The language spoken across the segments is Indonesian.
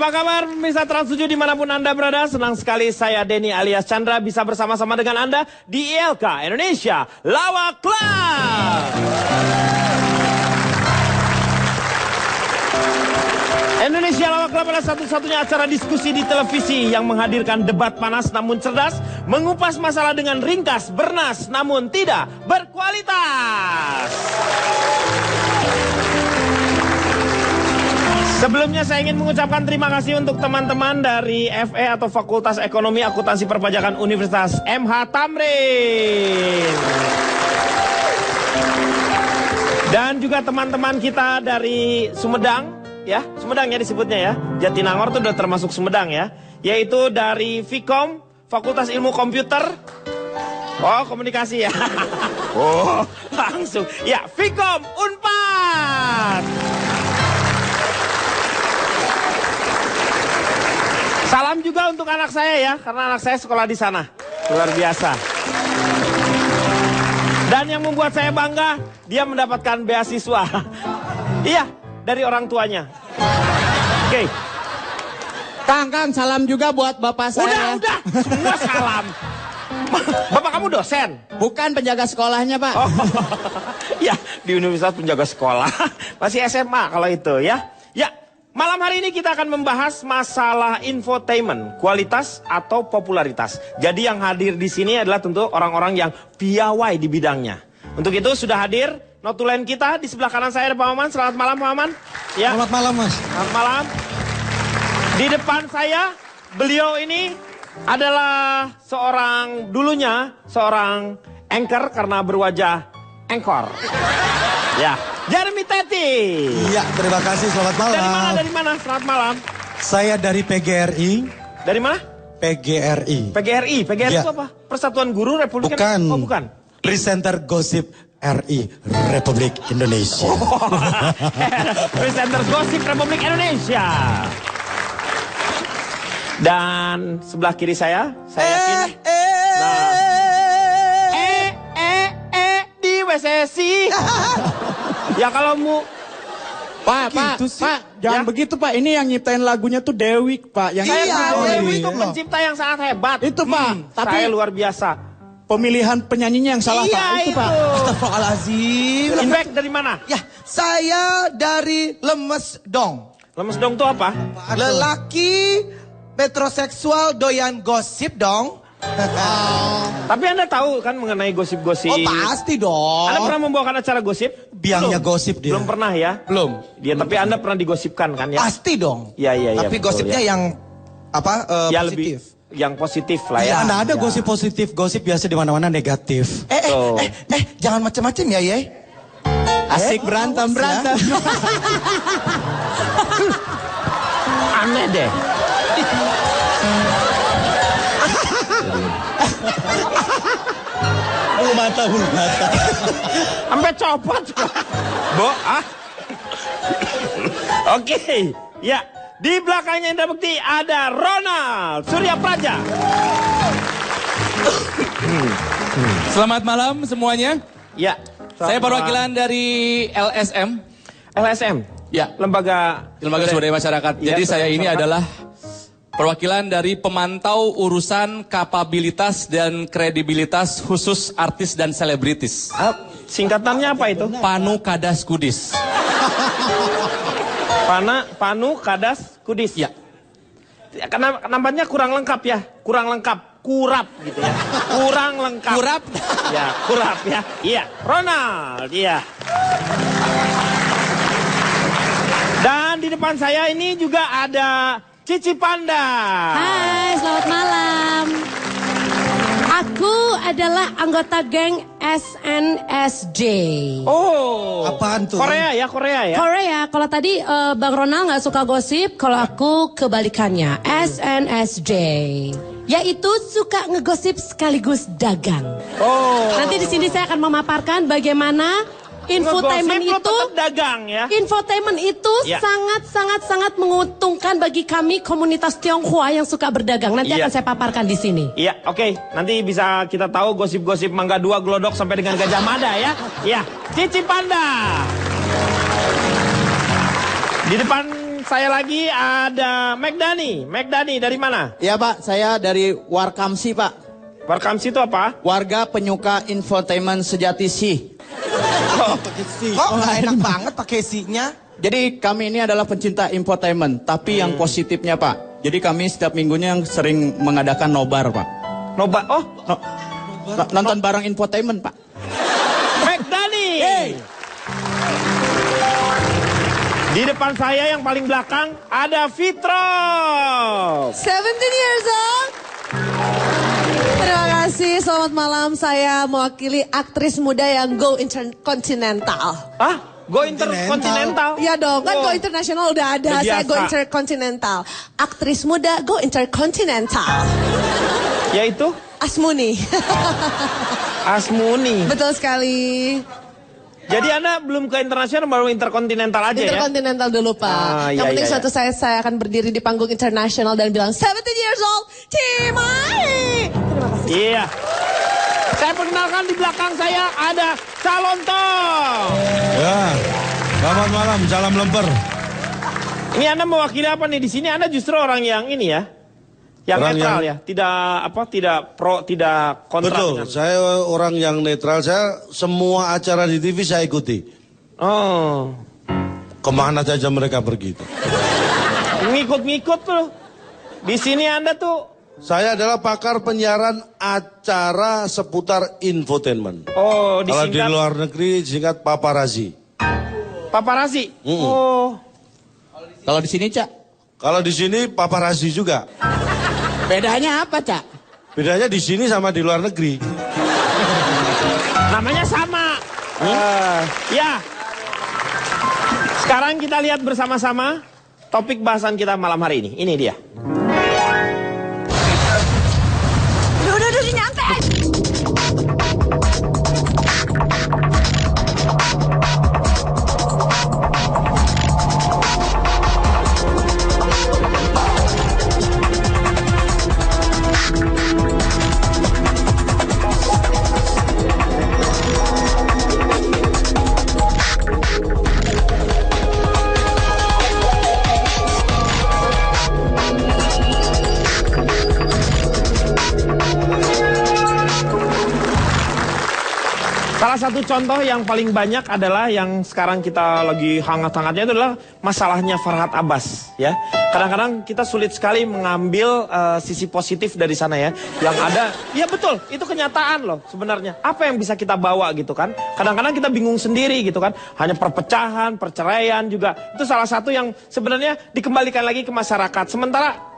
Apa kabar pemirsa Trans 7 dimanapun Anda berada? Senang sekali saya Denny alias Chandra bisa bersama-sama dengan Anda di ILK Indonesia Lawak Club. Indonesia Lawak Club adalah satu-satunya acara diskusi di televisi yang menghadirkan debat panas namun cerdas, mengupas masalah dengan ringkas, bernas namun tidak berkualitas. Sebelumnya saya ingin mengucapkan terima kasih untuk teman-teman dari FE atau Fakultas Ekonomi Akuntansi Perpajakan Universitas MH Tamrin. Dan juga teman-teman kita dari Sumedang, ya, Sumedang ya disebutnya ya. Jatinangor itu udah termasuk Sumedang ya. Yaitu dari Vkom, Fakultas Ilmu Komputer. Oh, komunikasi ya. Oh, langsung. Ya, Vkom Unpad. Salam juga untuk anak saya ya, karena anak saya sekolah di sana. Luar biasa. Dan yang membuat saya bangga, dia mendapatkan beasiswa. Iya, dari orang tuanya. Oke. Kang, salam juga buat bapak saya. Udah, semua salam. Bapak kamu dosen? Bukan penjaga sekolahnya, Pak. Oh, ya, di Universitas Penjaga Sekolah. Masih SMA kalau itu ya. Ya. Malam hari ini kita akan membahas masalah infotainment, kualitas atau popularitas. Jadi yang hadir di sini adalah tentu orang-orang yang piawai di bidangnya. Untuk itu sudah hadir notulen kita di sebelah kanan saya ada Pak Maman. Selamat malam Pak Maman. Ya. Selamat malam Mas. Selamat malam. Di depan saya beliau ini adalah dulunya seorang anchor karena berwajah anchor. Ya. Jeremy Teti. Iya, terima kasih. Selamat malam. Dari mana? Selamat malam. Saya dari PGRI. Dari mana? PGRI. PGRI Ya. itu apa? Persatuan Guru Republik Bukan. Oh, bukan. Presenter Gosip RI Republik Indonesia. Presenter Gosip Republik Indonesia. Dan sebelah kiri saya yakin. Di WCC. Ya kalau Pak, jangan begitu Pak. Ini yang nyiptain lagunya tuh Dewi, Pak. Yang Dewi itu pencipta yang sangat hebat. Itu Pak. Tapi saya luar biasa. pemilihan penyanyinya yang salah, Pak. Itu Pak. Astagfirullahaladzim. Feedback dari mana? Ya, saya dari Lemes Dong. Lemes Dong tuh apa? Lelaki metroseksual doyan gosip dong. Tapi Anda tahu kan mengenai gosip-gosip? Oh pasti dong. Anda pernah membawakan acara gosip? Biangnya gosip dia. Belum pernah ya? Belum. Dia tapi Anda pernah digosipkan kan ya? Pasti dong. Iya. Tapi betul, gosipnya ya. yang apa? Ya Positif. lebih yang positif lah ya. Mana ada gosip positif, gosip biasa di mana-mana negatif. Jangan macam-macam ya, Ye. Asik berantem. Aneh deh. Bulu mata. Sampai copot. Oke. Ya, di belakangnya Indra Bekti ada Ronald Surya Praja. Selamat malam semuanya. Ya. Saya perwakilan dari LSM. LSM. Ya, Lembaga Swadaya Masyarakat. Ya, Jadi saya ini masyarakat. adalah perwakilan dari pemantau urusan kapabilitas dan kredibilitas khusus artis dan selebritis. Singkatannya apa itu? Panu Kadas Kudis. Panu Kadas Kudis. Ya. Karena nampaknya kurang lengkap ya. Kurap gitu ya. Kurang lengkap. Kurap. Ya, kurap ya. Iya, Ronald, iya. Dan di depan saya ini juga ada Cici Panda. Hai, selamat malam. Aku adalah anggota geng SNSD. Oh. Apaan tuh? Korea ya. Korea, kalau tadi Bang Ronald nggak suka gosip, kalau aku kebalikannya, SNSD. Yaitu suka ngegosip sekaligus dagang. Oh. Nanti di sini saya akan memaparkan bagaimana infotainment Ngegosip lo itu tetap dagang ya. Infotainment itu Ya. sangat menguntungkan bagi kami komunitas Tionghoa yang suka berdagang. Nanti Iya. akan saya paparkan di sini. Iya, oke. Nanti bisa kita tahu gosip-gosip Mangga 2 Glodok sampai dengan Gajah Mada ya. Iya, Cici Panda. Di depan saya lagi ada Megdani. Megdani dari mana? Ya Pak, saya dari Warkamsi Pak. Warkamsi itu apa? Warga penyuka infotainment sejati sih. Kok nggak enak banget pakai sinya? Jadi kami ini adalah pencinta infotainment, tapi yang positifnya Pak. Jadi kami setiap minggunya yang sering mengadakan nobar Pak. Nobar. Oh, Nonton bareng infotainment Pak. Megdani. Di depan saya yang paling belakang ada Fitro. 17 years old. Terima kasih, selamat malam. Saya mewakili aktris muda yang go intercontinental. Hah? Go intercontinental? Ya dong, kan Wow. go international udah ada. Udah Saya go biasa. intercontinental. Aktris muda go intercontinental. Yaitu Asmuni. Asmuni. Betul sekali. Jadi Anda belum ke internasional, baru interkontinental aja ya? Intercontinental dulu Pak. Iya, Yang penting iya, suatu saat saya akan berdiri di panggung internasional dan bilang 17 years old, Cimai. Terima kasih. Iya. Saya perkenalkan di belakang saya ada Calonto. Ya, selamat malam, salam lemper. Ini Anda mewakili apa nih? Di sini Anda justru orang yang ini ya. Yang Orang netral yang- ya. Tidak pro, tidak kontra. Betul, dengan- saya orang yang netral. Saya semua acara di TV saya ikuti. Oh. Kemana saja mereka pergi. Ngikut-ngikut tuh. Di sini Anda tuh. Saya adalah pakar penyiaran acara seputar infotainment. Oh, Kalau di disingkat luar negeri disingkat paparazi. paparazzi. Oh. Kalau di sini Cak, Kalau di sini paparazi juga. bedanya apa Cak? Bedanya di sini sama di luar negeri. Namanya sama. Ya. Sekarang kita lihat bersama-sama topik bahasan kita malam hari ini. Ini dia. Udah nyantai. Salah satu contoh yang paling banyak adalah yang sekarang kita lagi hangat-hangatnya itu adalah masalahnya Farhad Abbas ya. Kadang-kadang kita sulit sekali mengambil sisi positif dari sana ya. Yang ada, ya betul, itu kenyataan loh sebenarnya. Apa yang bisa kita bawa gitu kan? Kadang-kadang kita bingung sendiri gitu kan. Hanya perpecahan, perceraian juga. Itu salah satu yang sebenarnya dikembalikan lagi ke masyarakat. Sementara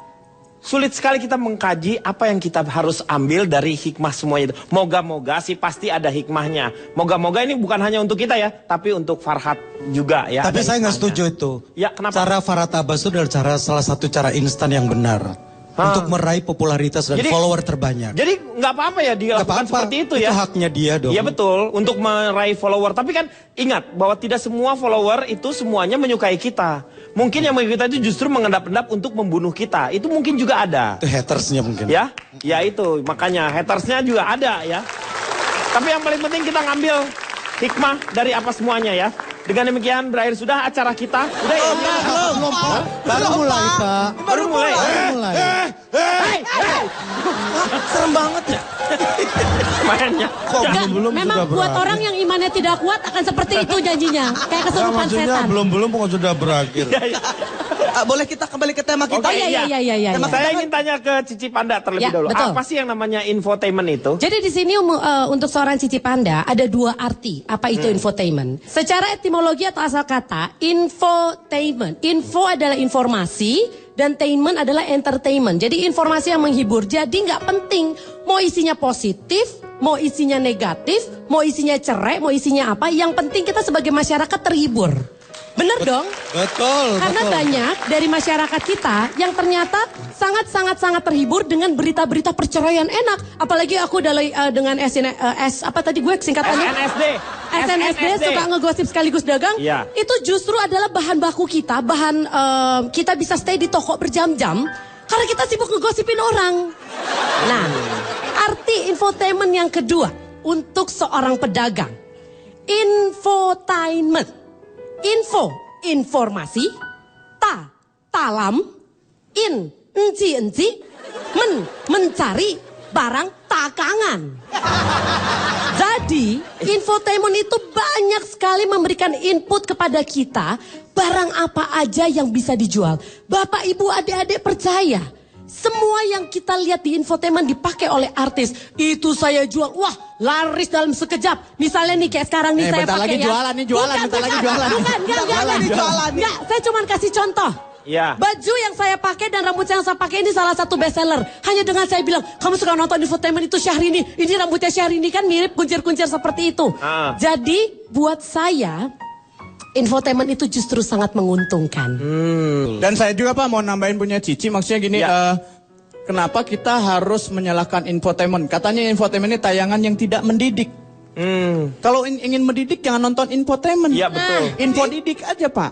sulit sekali kita mengkaji apa yang kita harus ambil dari hikmah semuanya itu. Moga-moga sih pasti ada hikmahnya. Moga-moga ini bukan hanya untuk kita ya, tapi untuk Farhad juga ya. Tapi Ada saya nggak hikmahnya. setuju itu. Ya, kenapa? Cara Farhad Abbas itu adalah salah satu cara instan yang benar. Untuk meraih popularitas dan Jadi- follower terbanyak. Jadi nggak apa-apa ya dia Nggak lakukan apa-apa. seperti itu ya. Itu haknya dia dong. Iya betul, untuk meraih follower. Tapi kan ingat bahwa tidak semua follower itu semuanya menyukai kita. Mungkin yang menyukai kita itu justru mengendap-endap untuk membunuh kita. Itu mungkin juga ada. Itu hatersnya mungkin. Ya, ya itu makanya hatersnya juga ada ya. Tapi yang paling penting kita ngambil hikmah dari apa semuanya ya. Dengan demikian berakhir sudah acara kita. Udah ya? Belum, Pak. Baru mulai, Pak. Baru mulai. Baru mulai. Hei, hei. Serem banget ya. Mainnya. Enggak, memang buat orang yang imannya tidak kuat akan seperti itu janjinya. Kayak Nah, kesurupan maksudnya setan. belum kok sudah berakhir. Boleh kita kembali ke tema kita? Oh iya. Tema Saya kita ingin tanya ke Cici Panda terlebih Ya, dahulu. betul. Apa sih yang namanya infotainment itu? Jadi di sini untuk seorang Cici Panda ada dua arti apa itu infotainment. Secara etimologi atau asal kata infotainment. Info adalah informasi dan tainment adalah entertainment. Jadi informasi yang menghibur. Jadi nggak penting mau isinya positif, mau isinya negatif, mau isinya cerai, mau isinya apa. Yang penting kita sebagai masyarakat terhibur. Bener dong? Betul, Karena betul. banyak dari masyarakat kita yang ternyata sangat terhibur dengan berita-berita perceraian enak. Apalagi aku dengan apa tadi gue singkatannya? SNSD suka ngegosip sekaligus dagang. Iya. Itu justru adalah bahan baku kita, bahan kita bisa stay di toko berjam-jam karena kita sibuk ngegosipin orang. Nah, arti infotainment yang kedua untuk seorang pedagang. Infotainment. Info, informasi, talam, in, enci, mencari barang takangan. Jadi, infotainment itu banyak sekali memberikan input kepada kita, barang apa aja yang bisa dijual. Bapak, Ibu, adik-adik percaya, semua yang kita lihat di infotainment dipakai oleh artis. Itu saya jual, wah laris dalam sekejap. Misalnya nih kayak sekarang nih saya bentar pakai lagi ya. jualan nih, jualan, bentar lagi jualan. Enggak, saya cuma kasih contoh. Ya. Baju yang saya pakai dan rambut yang saya pakai ini salah satu bestseller. Hanya dengan saya bilang, kamu suka nonton infotainment itu Syahrini. Ini rambutnya Syahrini kan mirip kuncir-kuncir seperti itu. Jadi buat saya, infotainment itu justru sangat menguntungkan. Dan saya juga Pak mau nambahin punya Cici, maksudnya gini, kenapa kita harus menyalahkan infotainment? Katanya infotainment ini tayangan yang tidak mendidik. Kalau ingin mendidik jangan nonton infotainment. Iya betul. Info didik aja Pak.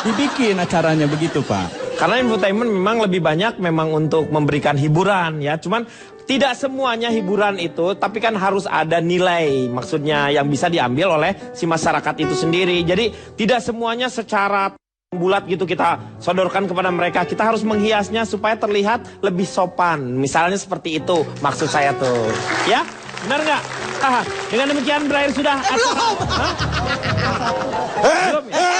Dibikin acaranya begitu Pak. Karena infotainment memang lebih banyak memang untuk memberikan hiburan ya. Cuman tidak semuanya hiburan itu, tapi kan harus ada nilai. Maksudnya yang bisa diambil oleh si masyarakat itu sendiri. Jadi tidak semuanya secara bulat gitu kita sodorkan kepada mereka. Kita harus menghiasnya supaya terlihat lebih sopan. Misalnya seperti itu maksud saya tuh. Ya, benar nggak? Dengan demikian berakhir sudah acara. Belum ya?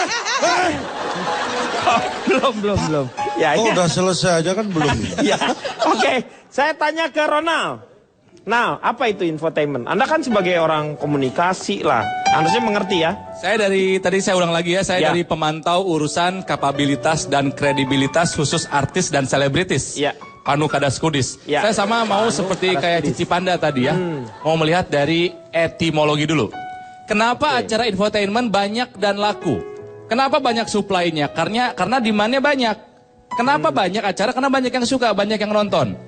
Belum. Ya, Oh, udah selesai aja kan belum? ya. Oke, saya tanya ke Ronald. Nah, apa itu infotainment? Anda kan sebagai orang komunikasi lah, harusnya mengerti ya. Saya tadi saya ulang lagi ya, saya dari pemantau urusan kapabilitas dan kredibilitas khusus artis dan selebritis. Ya. Panu Kadas Kudis. Ya. Saya sama mau seperti kayak Cici Panda tadi ya. Mau melihat dari etimologi dulu. Kenapa acara infotainment banyak dan laku? Kenapa banyak supply-nya? Karena demand-nya banyak. Kenapa banyak acara? Karena banyak yang suka, banyak yang nonton.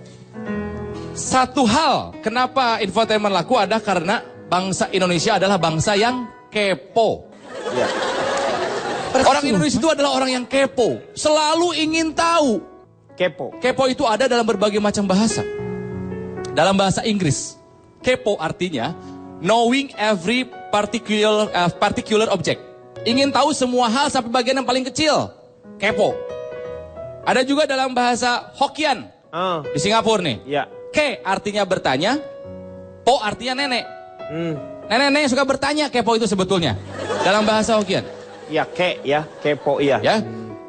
Satu hal, kenapa infotainment laku ada karena bangsa Indonesia adalah bangsa yang kepo. Ya. Orang Indonesia itu adalah orang yang kepo, selalu ingin tahu. Kepo. Kepo itu ada dalam berbagai macam bahasa. Dalam bahasa Inggris, kepo artinya knowing every particular object. Ingin tahu semua hal sampai bagian yang paling kecil. Kepo. Ada juga dalam bahasa Hokkien di Singapura nih. Ya. Ke artinya bertanya, po artinya nenek. Nenek-nenek suka bertanya, kepo itu sebetulnya dalam bahasa Hokkien. Ya, kepo iya. Ya.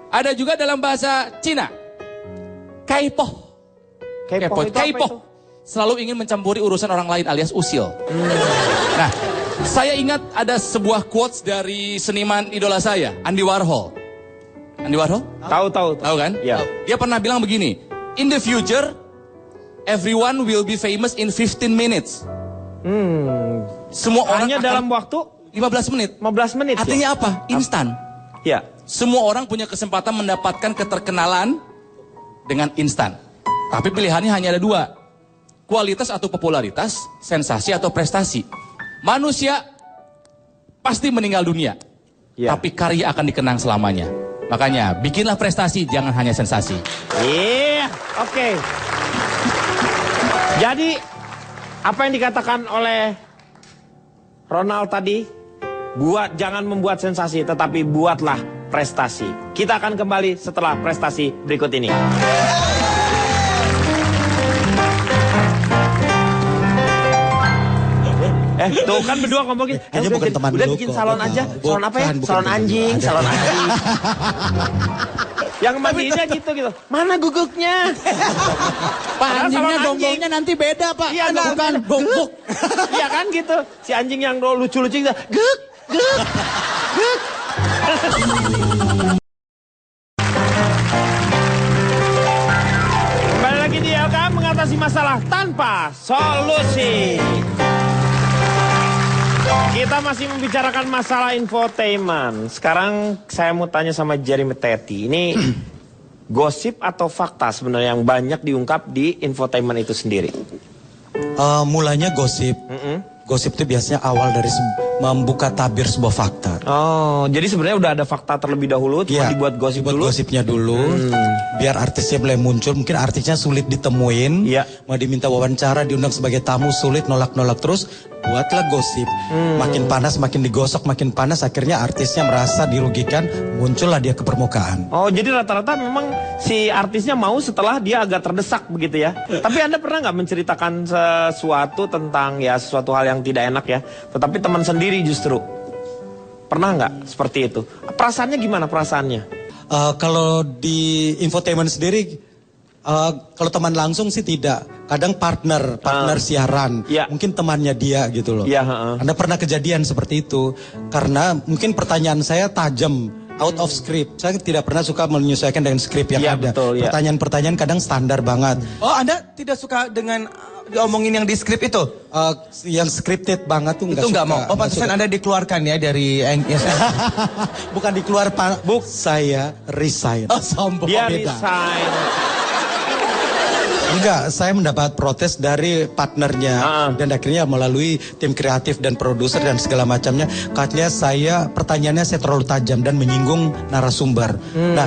Ada juga dalam bahasa Cina. Kaipo. Kepo itu apa itu? Selalu ingin mencampuri urusan orang lain alias usil. Nah, saya ingat ada sebuah quotes dari seniman idola saya, Andy Warhol. Andy Warhol? Tahu. Tahu kan? Ya. Dia pernah bilang begini, in the future, everyone will be famous in 15 minutes. Semua orang Hanya akan dalam waktu 15 menit. 15 menit. Artinya apa? Instan. Ya. Semua orang punya kesempatan mendapatkan keterkenalan dengan instan. Tapi pilihannya hanya ada dua. Kualitas atau popularitas, sensasi atau prestasi. Manusia pasti meninggal dunia. Ya. Tapi karya akan dikenang selamanya. Makanya bikinlah prestasi, jangan hanya sensasi. Iya, oke. Jadi apa yang dikatakan oleh Ronald tadi, jangan membuat sensasi, tetapi buatlah prestasi. Kita akan kembali setelah prestasi berikut ini. Tuh kan berdua ngomong gitu. Kayaknya bukan teman udah lu bikin kok. salon aja. Salon apa ya? Bukan Salon teman anjing, lu. Ada. salon anjing. Yang mandiinnya gitu. Mana guguknya? Pak, anjingnya gonggongnya nanti beda Pak. Iya, Bukan gonggok. Iya kan gitu. Si anjing yang lucu-lucu gitu. Guk. Kembali lagi di LKM mengatasi masalah tanpa solusi. Kita masih membicarakan masalah infotainment. Sekarang saya mau tanya sama Jeremy Teti. Ini gosip atau fakta sebenarnya yang banyak diungkap di infotainment itu sendiri? Mulanya gosip. Gosip itu biasanya awal dari membuka tabir sebuah fakta. Oh, jadi sebenarnya udah ada fakta terlebih dahulu, cuma Iya, dibuat gosip dibuat dulu. gosipnya dulu, biar artisnya boleh muncul. Mungkin artisnya sulit ditemuin, Iya. mau diminta wawancara, diundang sebagai tamu sulit, nolak-nolak terus. Buatlah gosip, makin panas, makin digosok, makin panas. Akhirnya artisnya merasa dirugikan, muncullah dia ke permukaan. Oh, jadi rata-rata memang si artisnya mau setelah dia agak terdesak begitu ya. Tapi Anda pernah nggak menceritakan sesuatu tentang ya sesuatu hal yang tidak enak ya, tetapi teman sendiri justru? Pernah nggak seperti itu? Perasaannya gimana perasaannya? Kalau di infotainment sendiri, kalau teman langsung sih tidak. Kadang partner siaran, Iya. mungkin temannya dia gitu loh. Iya, heeh. Anda pernah kejadian seperti itu? Karena mungkin pertanyaan saya tajam, out of script. Saya tidak pernah suka menyesuaikan dengan skrip yang Iya, ada. betul, iya. Pertanyaan-pertanyaan kadang standar banget. Oh, Anda tidak suka dengan diomongin yang di skrip itu? Yang scripted banget tuh Itu nggak mau. Oh, nggak pantesan suka. Anda dikeluarkan ya dari Bukan dikeluar Pak. Saya resign. Oh, sombong. Dia beda. resign. Enggak, saya mendapat protes dari partnernya dan akhirnya melalui tim kreatif dan produser dan segala macamnya, katanya pertanyaannya saya terlalu tajam dan menyinggung narasumber. Nah,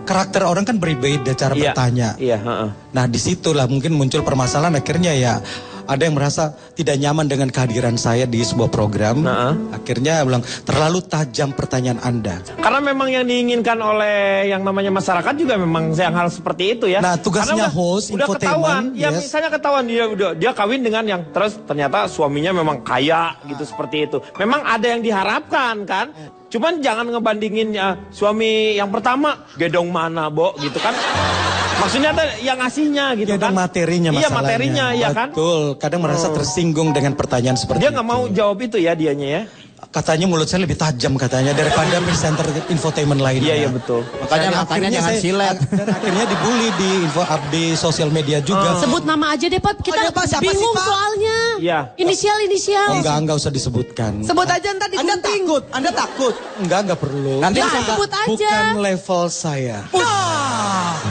karakter orang kan berbeda cara Iya, bertanya. iya, heeh. Nah, disitulah mungkin muncul permasalahan. Akhirnya ya ada yang merasa tidak nyaman dengan kehadiran saya di sebuah program. Akhirnya bilang terlalu tajam pertanyaan Anda. Karena memang yang diinginkan oleh yang namanya masyarakat juga memang yang hal seperti itu ya. Nah, tugasnya Karena host, udah ketahuan, infotainment, ya yes. misalnya ketahuan dia kawin dengan yang terus ternyata suaminya memang kaya gitu seperti itu. Memang ada yang diharapkan kan. Cuman jangan ngebandingin ya, suami yang pertama gedong mana, Bo, gitu kan. Maksudnya ada yang ngasihnya gitu Ya, ada kan. materinya Iya, masalahnya. materinya ya kan. Betul, kadang merasa tersinggung dengan pertanyaan seperti Dia nggak itu. mau jawab itu ya dianya ya. Katanya mulut saya lebih tajam katanya daripada presenter infotainment lainnya. Iya, iya betul. Makanya makanya jangan silet. Dan akhirnya dibully di sosial media juga. Sebut nama aja deh, Pak. Kita Pak, siapa sih, bingung Pak? soalnya. Iya. Inisial. Oh, enggak usah disebutkan. Sebut aja ntar Anda digunting. takut? Anda takut? Enggak perlu. Nanti Ya, bisa sebut aja. Bukan level saya.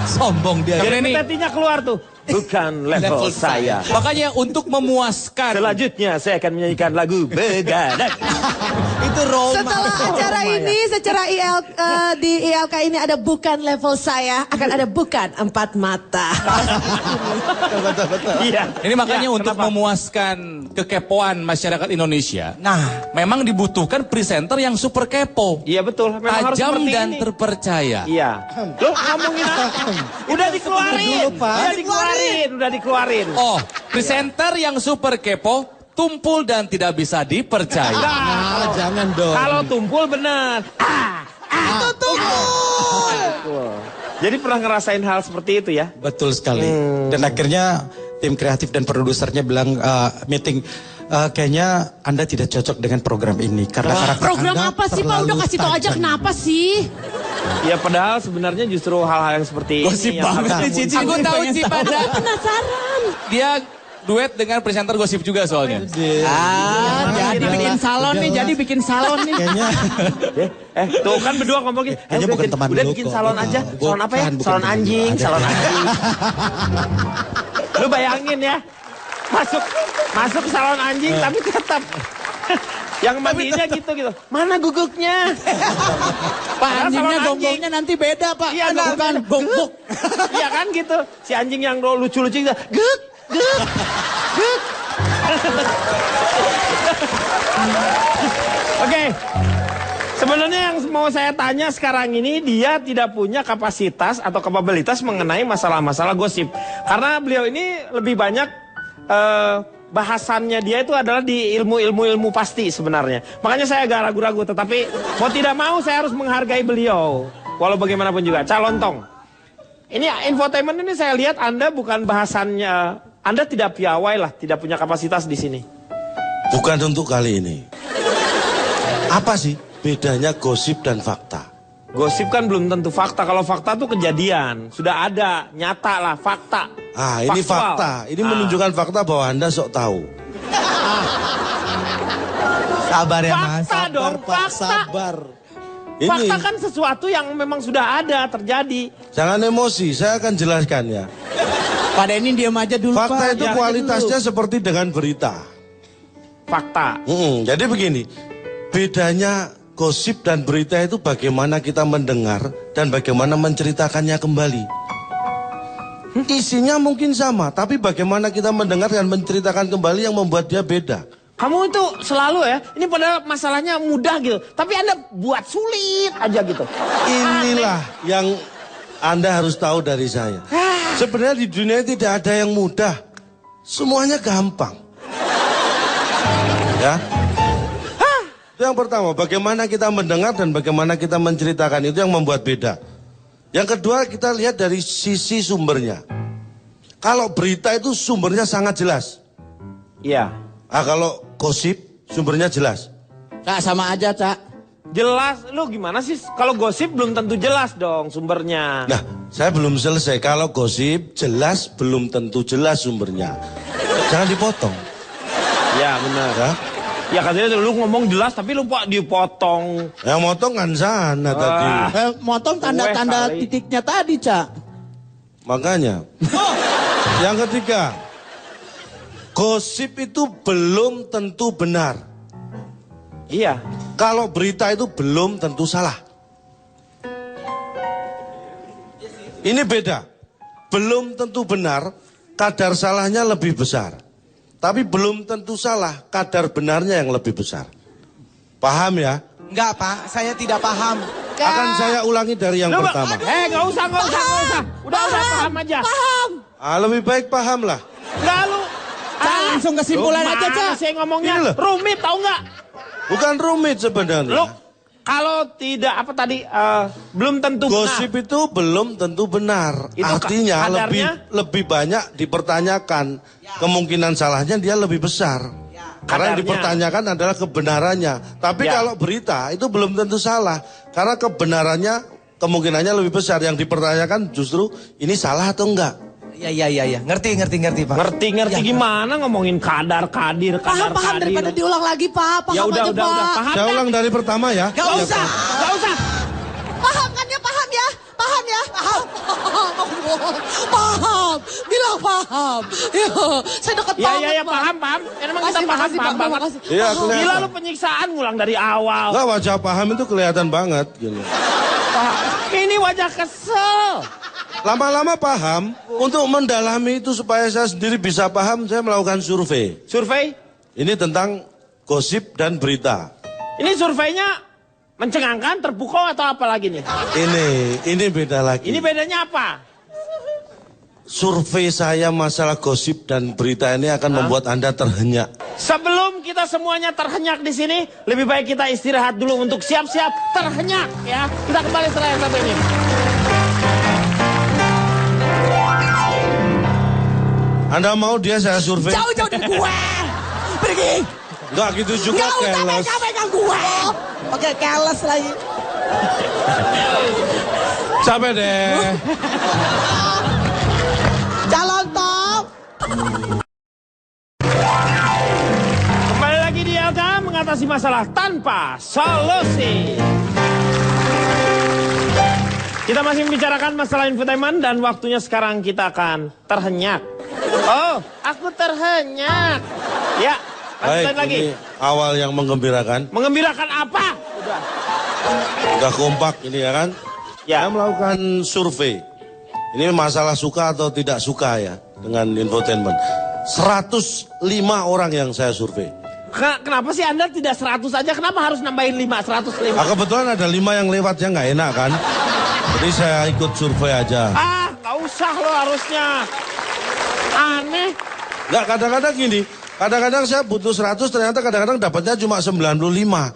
Sombong dia. Jadi ini Tetinya keluar tuh. Bukan level saya. makanya untuk memuaskan Selanjutnya saya akan menyanyikan lagu Begadang. Itu Roma. Setelah acara ini, secara di ILK ini ada bukan level saya, akan ada bukan empat mata. Iya. ini makanya Ya, untuk kenapa? memuaskan kekepoan masyarakat Indonesia. Nah, Memang dibutuhkan presenter yang super kepo, Iya betul. Memang harus tajam seperti dan ini. terpercaya. Iya. Loh ngomongin apa? Udah dikeluarin. Udah dikeluarin. Oh, presenter yang super kepo, tumpul dan tidak bisa dipercaya. Ah, jangan dong. Kalau tumpul benar. Itu tumpul. Jadi pernah ngerasain hal seperti itu ya? Betul sekali. Dan akhirnya tim kreatif dan produsernya bilang meeting kayaknya Anda tidak cocok dengan program ini karena karakter Program Anda apa sih, Pak? Udah terlalu kasih tau aja tajam. kenapa sih? Ya padahal sebenarnya justru hal-hal yang seperti Gosip ini yang banget akan nih, Cici. Aku Gue tahu pengen Cipada. Penasaran. Dia duet dengan presenter gosip juga soalnya. Jadi bikin salon nih, jadi bikin salon nih. Kayaknya tuh kan berdua ngomongin. Kayaknya bukan teman udah lu bikin kok. salon aja. Salon apa ya? Bukan Salon teman lu. anjing, Ada salon teman. anjing. Lu bayangin ya. Masuk ke salon anjing tapi tetap yang mandinya gitu. Mana guguknya? Pak, anjingnya salon gonggongnya nanti beda, Pak. Iya, bukan gonggok. Iya kan gitu. Si anjing yang lucu-lucu gitu. Guk. Oke. Sebenarnya yang mau saya tanya sekarang ini, dia tidak punya kapasitas atau kapabilitas mengenai masalah-masalah gosip. Karena beliau ini lebih banyak bahasannya dia itu adalah di ilmu pasti sebenarnya. Makanya saya agak ragu-ragu, tetapi mau tidak mau saya harus menghargai beliau. Walau bagaimanapun juga, calon tong. Ini infotainment ini saya lihat Anda bukan bahasannya, Anda tidak piawai lah, tidak punya kapasitas di sini. Bukan untuk kali ini. apa sih? Bedanya gosip dan fakta. Gosip kan belum tentu fakta. Kalau fakta tuh kejadian, sudah ada, nyata lah, fakta. Ah, ini Faktual. fakta. Ini menunjukkan fakta bahwa Anda sok tahu. Sabar ya Mas. Fakta dong, Pak, fakta. sabar. Ini Fakta kan sesuatu yang memang sudah ada, terjadi. jangan emosi, saya akan jelaskan ya. Pak Denny diam aja dulu, Fakta Pak. itu Ya, kualitasnya seperti dengan berita. fakta. Jadi begini, bedanya gosip dan berita itu bagaimana kita mendengar dan bagaimana menceritakannya kembali. Isinya mungkin sama, tapi bagaimana kita mendengar dan menceritakan kembali yang membuat dia beda. Kamu itu selalu ya, ini padahal masalahnya mudah gitu, tapi Anda buat sulit aja gitu. Inilah yang Anda harus tahu dari saya. Sebenarnya di dunia tidak ada yang mudah, semuanya gampang. Ya. Itu yang pertama, bagaimana kita mendengar dan bagaimana kita menceritakan, itu yang membuat beda. Yang kedua, kita lihat dari sisi sumbernya. Kalau berita itu sumbernya sangat jelas. Iya. Kalau gosip sumbernya jelas. Cak, sama aja, Cak. Jelas, lu gimana sih? Kalau gosip belum tentu jelas dong sumbernya. Nah, saya belum selesai. Kalau gosip jelas belum tentu jelas sumbernya. Jangan dipotong. Ya benar. Ya. Ya katanya lu ngomong jelas tapi lupa dipotong. Yang motong kan sana tadi. Motong tanda-tanda titiknya tadi, Cak. Makanya. Yang ketiga, gosip itu belum tentu benar. Iya. Kalau berita itu belum tentu salah. Ini beda. Belum tentu benar, kadar salahnya lebih besar. Tapi belum tentu salah, kadar benarnya yang lebih besar. Paham ya? Enggak, Pak. Saya tidak paham. Akan saya ulangi dari yang pertama. Nggak usah. Udah paham aja. Paham. Lebih baik paham lah. Nggak lu. Cak, langsung kesimpulan aja, Cak. Saya ngomongnya Ini loh. rumit tau nggak? Bukan rumit sebenarnya. Lu kalau tidak apa tadi belum tentu Gosip benar. itu belum tentu benar. Itu Artinya kadarnya? lebih banyak dipertanyakan. Kemungkinan salahnya dia lebih besar. Karena yang Kadarnya. dipertanyakan adalah kebenarannya. Tapi Ya. kalau berita itu belum tentu salah. Karena kebenarannya kemungkinannya lebih besar. Yang dipertanyakan justru ini salah atau enggak. Iya. Ngerti, Pak. Ngerti gimana ngomongin kadar kadir. Paham daripada diulang lagi, Pak. Paham Ya udah, aja, Pak. paham. Saya ulang dari pertama ya. Gak Ya, usah. Gak usah. Paham kan ya, paham ya? Paham ya? Paham. Bilang paham. Ya, saya dekat banget, Ya, Pak. paham. Emang kita paham Makasih, Pak. banget. Makasih. Iya, Gila kelihatan. lu penyiksaan ngulang dari awal. Enggak, wajah paham itu kelihatan banget. Gini. Ini wajah kesel. Lama-lama paham, untuk mendalami itu supaya saya sendiri bisa paham, saya melakukan survei. Survei? Ini tentang gosip dan berita. Ini surveinya mencengangkan, terpukau atau apa lagi nih? Ini beda lagi. Ini bedanya apa? Survei saya masalah gosip dan berita ini akan membuat Anda terhenyak. Sebelum kita semuanya terhenyak di sini, lebih baik kita istirahat dulu untuk siap-siap terhenyak ya. Kita kembali setelah yang satu ini. Anda mau dia saya survei? Jauh-jauh dari gue. Pergi. Enggak gitu juga, Gak usah keles. pegang gue. Oke, keles lagi. Capek deh. Calon top. Kembali lagi di LK mengatasi masalah tanpa solusi. Kita masih membicarakan masalah infotainment dan waktunya sekarang kita akan terhenyak. Oh, aku terhenyak. Ya, lanjutin Baik, lagi. ini awal yang menggembirakan. Mengembirakan apa? Udah kompak ini ya kan? Ya. Saya melakukan survei. Ini masalah suka atau tidak suka ya dengan infotainment. 105 orang yang saya survei. Kenapa sih Anda tidak 100 aja? Kenapa harus nambahin 5? 105. Kebetulan ada 5 yang lewat yang nggak enak kan? Jadi saya ikut survei aja. Nggak usah lo harusnya. Aneh. Nggak, kadang-kadang gini. Kadang-kadang saya butuh 100, ternyata kadang-kadang dapatnya cuma 95.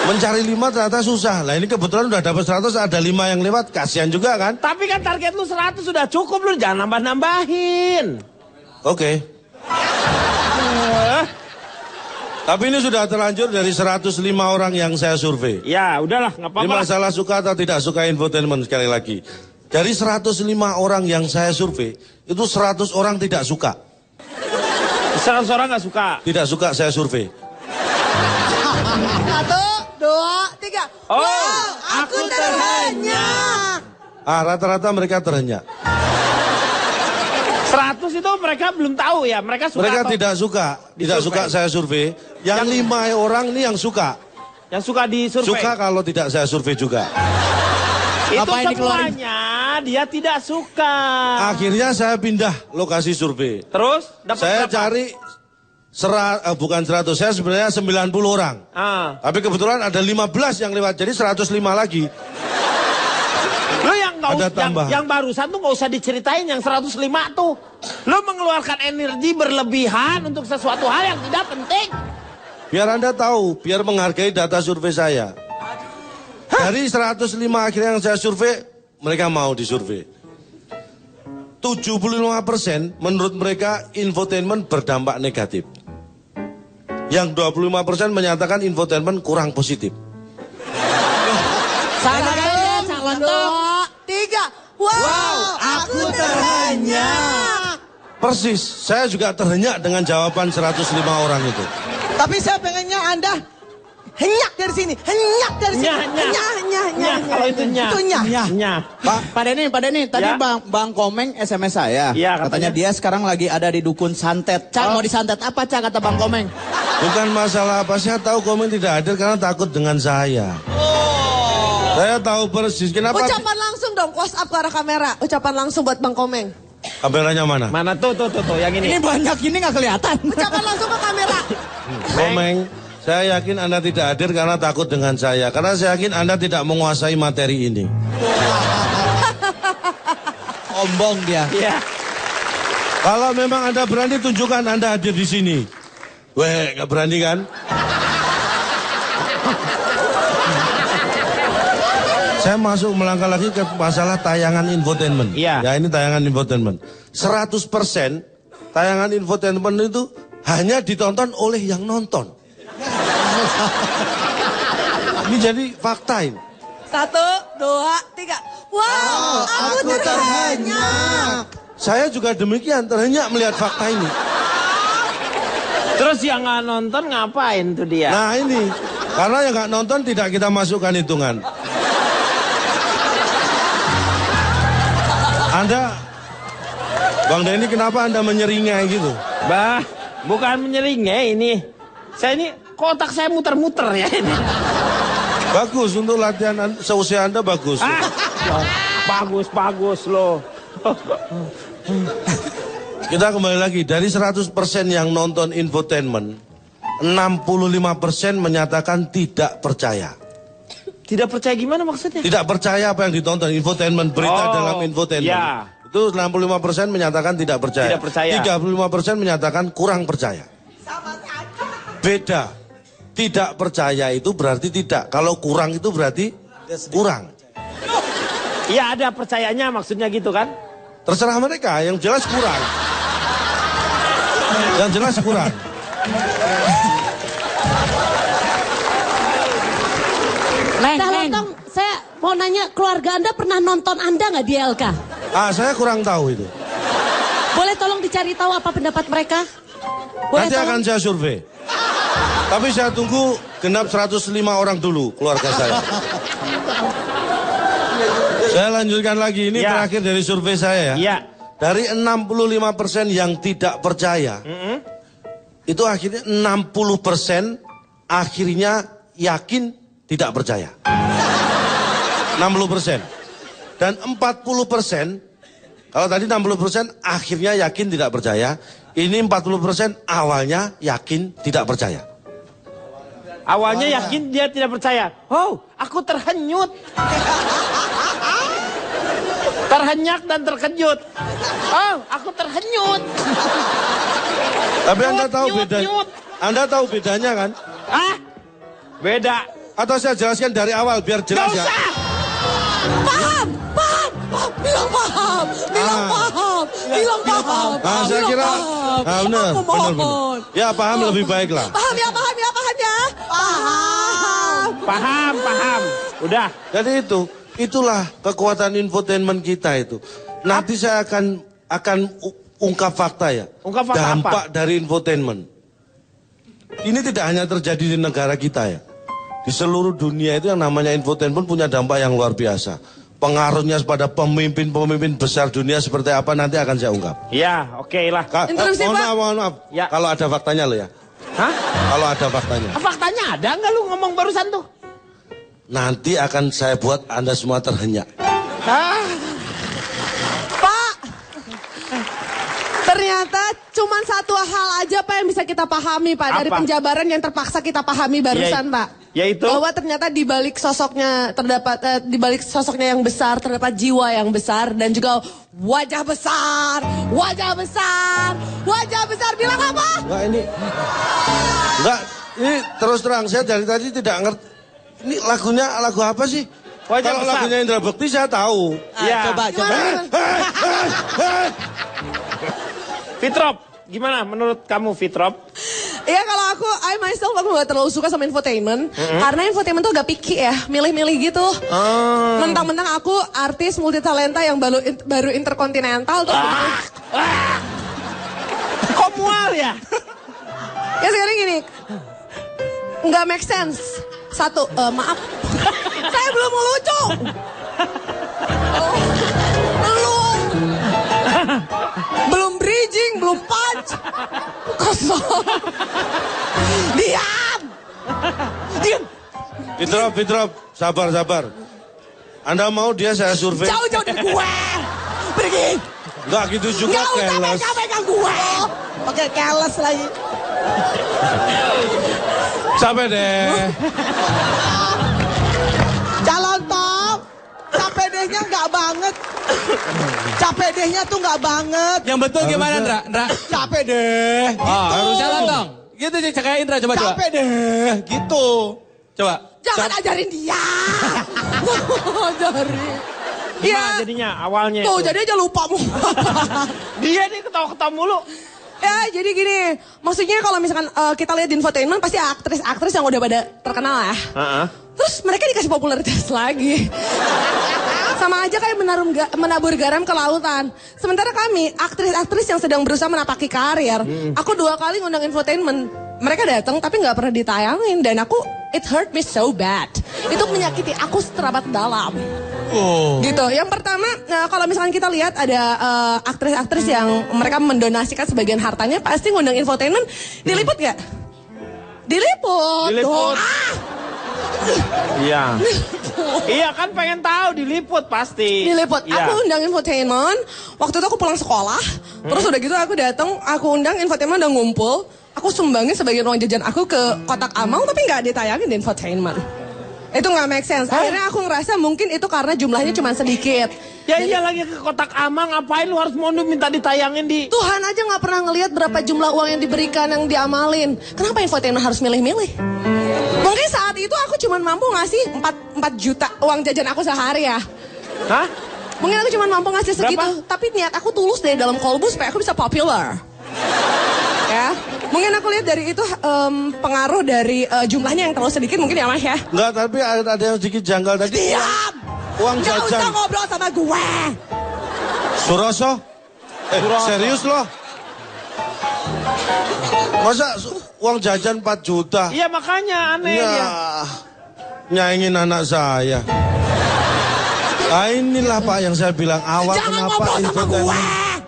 Mencari 5 ternyata susah. Lah ini kebetulan udah dapat 100, ada 5 yang lewat, kasihan juga kan? Tapi kan target lu 100 sudah cukup, lu jangan nambah-nambahin. Oke. Tapi ini sudah terlanjur dari 105 orang yang saya survei. Ya udahlah, nggak Ini apa-apa. masalah suka atau tidak suka infotainment sekali lagi. Dari 105 orang yang saya survei, itu 100 orang tidak suka. 100 orang nggak suka. Tidak suka saya survei. 1, 2, 3. Oh, Wow, aku terhenyak. Rata-rata mereka terhenyak. 100 hoax itu mereka belum tahu ya, mereka suka Mereka atau tidak suka saya survei. Yang 5 orang ini yang suka. yang suka disurvei. Suka kalau tidak saya survei juga. Itu Apa ini keluarin? semuanya dia tidak suka. Akhirnya saya pindah lokasi survei. Terus dapat Saya berapa? cari bukan 100, saya sebenarnya 90 orang. Ah. Tapi kebetulan ada 15 yang lewat, jadi 105 lagi. Lo yang nggak Ada usah, tambahan. yang barusan tuh nggak usah diceritain yang 105 tuh. Lo mengeluarkan energi berlebihan untuk sesuatu hal yang tidak penting. Biar Anda tahu, biar menghargai data survei saya. Dari 105 akhirnya yang saya survei, mereka mau disurvei. 75% menurut mereka infotainment berdampak negatif. Yang 25% menyatakan infotainment kurang positif. Salah calon tuh. 2, 3. Wow, aku terhenyak. Persis, saya juga terhenyak dengan jawaban 105 orang itu. Tapi saya pengennya Anda henyak dari sini. Henyak dari sini. Nyah. Kalau itu nyah. Itu nyah. Nyah. Pak Denny, tadi Ya. Bang Komeng SMS saya. Iya, katanya. katanya dia sekarang lagi ada di dukun santet. Cak mau disantet apa Cak kata Bang Komeng? Bukan masalah apa, saya tahu Komeng tidak hadir karena takut dengan saya. Saya tahu persis kenapa. Ucapan langsung dong, close up ke arah kamera. Ucapan langsung buat Bang Komeng. Kameranya mana? Mana tuh yang ini. Ini banyak ini nggak kelihatan. Ucapan langsung ke kamera. Komeng, saya yakin Anda tidak hadir karena takut dengan saya. Karena saya yakin Anda tidak menguasai materi ini. Ombong dia. Iya. Kalau memang Anda berani, tunjukkan Anda hadir di sini. Weh, gak berani kan? Saya masuk melangkah lagi ke masalah tayangan infotainment. Iya. Ya, ini tayangan infotainment. 100% tayangan infotainment itu hanya ditonton oleh yang nonton. Ini jadi fakta ini. 1, 2, 3. Wow, aku terhenyak. Saya juga demikian, terhenyak melihat fakta ini. Terus yang nggak nonton ngapain tuh dia? Nah ini, karena yang nggak nonton tidak kita masukkan hitungan. Anda, Bang Denny, kenapa Anda menyeringai gitu? Bah, bukan menyeringai ini. Saya ini kotak saya muter-muter ya ini. Bagus untuk latihan seusia Anda bagus. Ah, bagus loh. Kita kembali lagi, dari 100% yang nonton infotainment, 65% menyatakan tidak percaya. Tidak percaya gimana maksudnya? Tidak percaya apa yang ditonton, infotainment, berita Oh, dalam infotainment. ya. Itu 65% menyatakan tidak percaya. Tidak percaya. 35% menyatakan kurang percaya. Beda. Tidak percaya itu berarti tidak. Kalau kurang itu berarti kurang. Iya ada percayanya maksudnya gitu kan? Terserah mereka, yang jelas kurang. Yang jelas kurang. Lontong, saya mau nanya keluarga Anda pernah nonton Anda nggak di LK? Saya kurang tahu itu. Boleh tolong dicari tahu apa pendapat mereka? Boleh Nanti akan saya survei. Tapi saya tunggu genap 105 orang dulu keluarga saya. Saya lanjutkan lagi, ini Ya. terakhir dari survei saya ya. Iya. Dari 65% yang tidak percaya, itu akhirnya 60% akhirnya yakin tidak percaya. 60%. Dan 40%, kalau tadi 60% akhirnya yakin tidak percaya, ini 40% awalnya yakin tidak percaya. Awalnya yakin dia tidak percaya. Oh, aku terhenyut. Terhenyak dan terkejut. Oh, aku terhenyut. Tapi Anda tahu Nyut, beda, nyut. Anda tahu bedanya kan? Ah, beda. Atau saya jelaskan dari awal biar Gak jelas ya. usah. Paham. Bilang paham. Bilang paham. Saya kira, benar, Aku benar. mohon. Ya paham lebih baik lah. Paham ya. Paham. Paham. Udah. Jadi itulah kekuatan infotainment kita itu. Nanti saya akan ungkap fakta ya. Ungkap fakta dampak dari infotainment. Ini tidak hanya terjadi di negara kita ya. Di seluruh dunia itu yang namanya infotainment punya dampak yang luar biasa. pengaruhnya pada pemimpin-pemimpin besar dunia seperti apa nanti akan saya ungkap. Ya, oke lah. Interupsi, mohon Pak. maaf, mohon maaf. Ya. Kalau ada faktanya lo ya. Hah? Kalau ada faktanya. Faktanya ada nggak lu ngomong barusan tuh? Nanti akan saya buat Anda semua terhenyak. Hah? Pak, ternyata cuman satu hal aja Pak yang bisa kita pahami Pak dari Apa? penjabaran yang terpaksa kita pahami barusan Pak. Yaitu? Bahwa ternyata di balik sosoknya terdapat di balik sosoknya yang besar terdapat jiwa yang besar dan juga wajah besar, wajah besar, wajah besar. Bilang apa? Enggak ini. Enggak, ini terus terang saya dari tadi tidak ngerti. Ini lagunya lagu apa sih? Wajah Kalau besar. lagunya Indra Bekti saya tahu. Ya. Coba. Gimana? Fitrop, gimana menurut kamu Fitrop? Iya kalau aku, aku gak terlalu suka sama infotainment. Karena infotainment tuh agak picky ya, milih-milih gitu. Mentang-mentang aku artis multitalenta yang baru interkontinental tuh. Kok mual ya? Ya sekarang gini, nggak make sense. Satu, maaf, saya belum mau lucu. Belum bridging, belum punch. Kosong. Diam. Fitrop, sabar. Anda mau dia saya survei? Jauh-jauh dari gue. Pergi. Enggak gitu juga, Nggak usah keles. pegang gue. Pakai keles lagi. Sampai deh. Calon top. Capek dehnya nggak banget. Capek dehnya tuh nggak banget. Yang betul gimana, Indra? Indra? Capek deh. Harus jalan dong. Gitu sih kayak Indra coba. Capek deh. Gitu. Coba. Jangan ajarin dia. Ajarin. Gimana jadinya awalnya Tuh, itu? jadi aja lupa mu. Dia nih ketawa-ketawa mulu. Ya, jadi gini. Maksudnya kalau misalkan kita lihat di infotainment pasti aktris-aktris yang udah pada terkenal ya. Terus mereka dikasih popularitas lagi. Sama aja kayak menabur garam ke lautan. Sementara kami, aktris-aktris yang sedang berusaha menapaki karir. Aku 2 kali ngundang infotainment. Mereka datang tapi nggak pernah ditayangin. Dan aku, it hurt me so bad. Itu menyakiti aku seterabat dalam. Gitu. Yang pertama, kalau misalkan kita lihat ada aktris-aktris yang mereka mendonasikan sebagian hartanya, pasti ngundang infotainment. Diliput gak? Diliput. Diliput. Iya. Diliput. Iya kan pengen tahu diliput pasti. Diliput. Iya. Aku undang infotainment. Waktu itu aku pulang sekolah. Terus udah gitu aku datang, aku undang infotainment udah ngumpul. Aku sumbangin sebagian uang jajan aku ke kotak amal, tapi nggak ditayangin di infotainment. Itu nggak make sense. Akhirnya aku ngerasa mungkin itu karena jumlahnya cuma sedikit. Ya iya lagi ke kotak amal, ngapain lu harus mau minta ditayangin di... Tuhan aja nggak pernah ngelihat berapa jumlah uang yang diberikan, yang diamalin. Kenapa infotainment harus milih-milih? Mungkin saat itu aku cuma mampu ngasih 4 juta uang jajan aku sehari ya. Hah? Mungkin aku cuma mampu ngasih segitu. Berapa? Tapi niat aku tulus dari dalam kolbu supaya aku bisa popular. Ya, mungkin aku lihat dari itu pengaruh dari jumlahnya yang terlalu sedikit mungkin ya Mas ya. Enggak, tapi ada yang sedikit janggal tadi. Diam! Uang Nggak jajan. usah ngobrol sama gue. Suroso? Serius loh? Masa uang jajan 4 juta? Iya makanya aneh Ya, ya. nyaingin anak saya. Nah inilah Pak yang saya bilang awal Jangan kenapa ngobrol sama gue. infotainment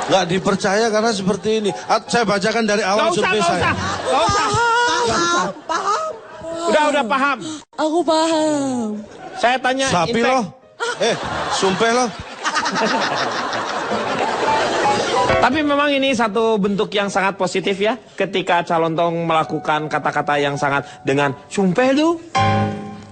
nggak dipercaya karena seperti ini. Saya bacakan dari awal survei saya. Gak usah. Paham. Udah paham. Aku paham. Saya tanya Sapi Intek. loh. Sumpah loh. Tapi memang ini satu bentuk yang sangat positif ya. Ketika calon tong melakukan kata-kata yang sangat dengan sumpah lu,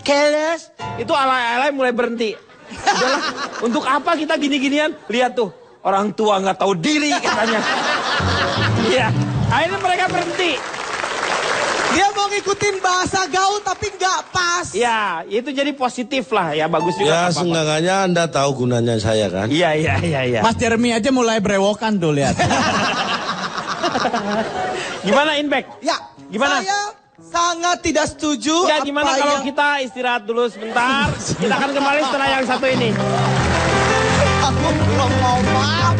keles, itu alay-alay mulai berhenti. Udahlah, untuk apa kita gini-ginian? Lihat tuh, orang tua nggak tahu diri katanya. Iya, akhirnya mereka berhenti. Dia mau ngikutin bahasa gaul tapi nggak pas. Ya, itu jadi positif lah ya, bagus juga. Ya nggak apa-apa. seenggaknya Anda tahu gunanya saya kan. Iya. Mas Jeremy aja mulai berewokan tuh lihat. Gimana Inbek? Ya. Gimana? Saya sangat tidak setuju. Ya gimana apa kalau yang- kita istirahat dulu sebentar? Kita akan kembali setelah yang satu ini. Aku belum mau maaf.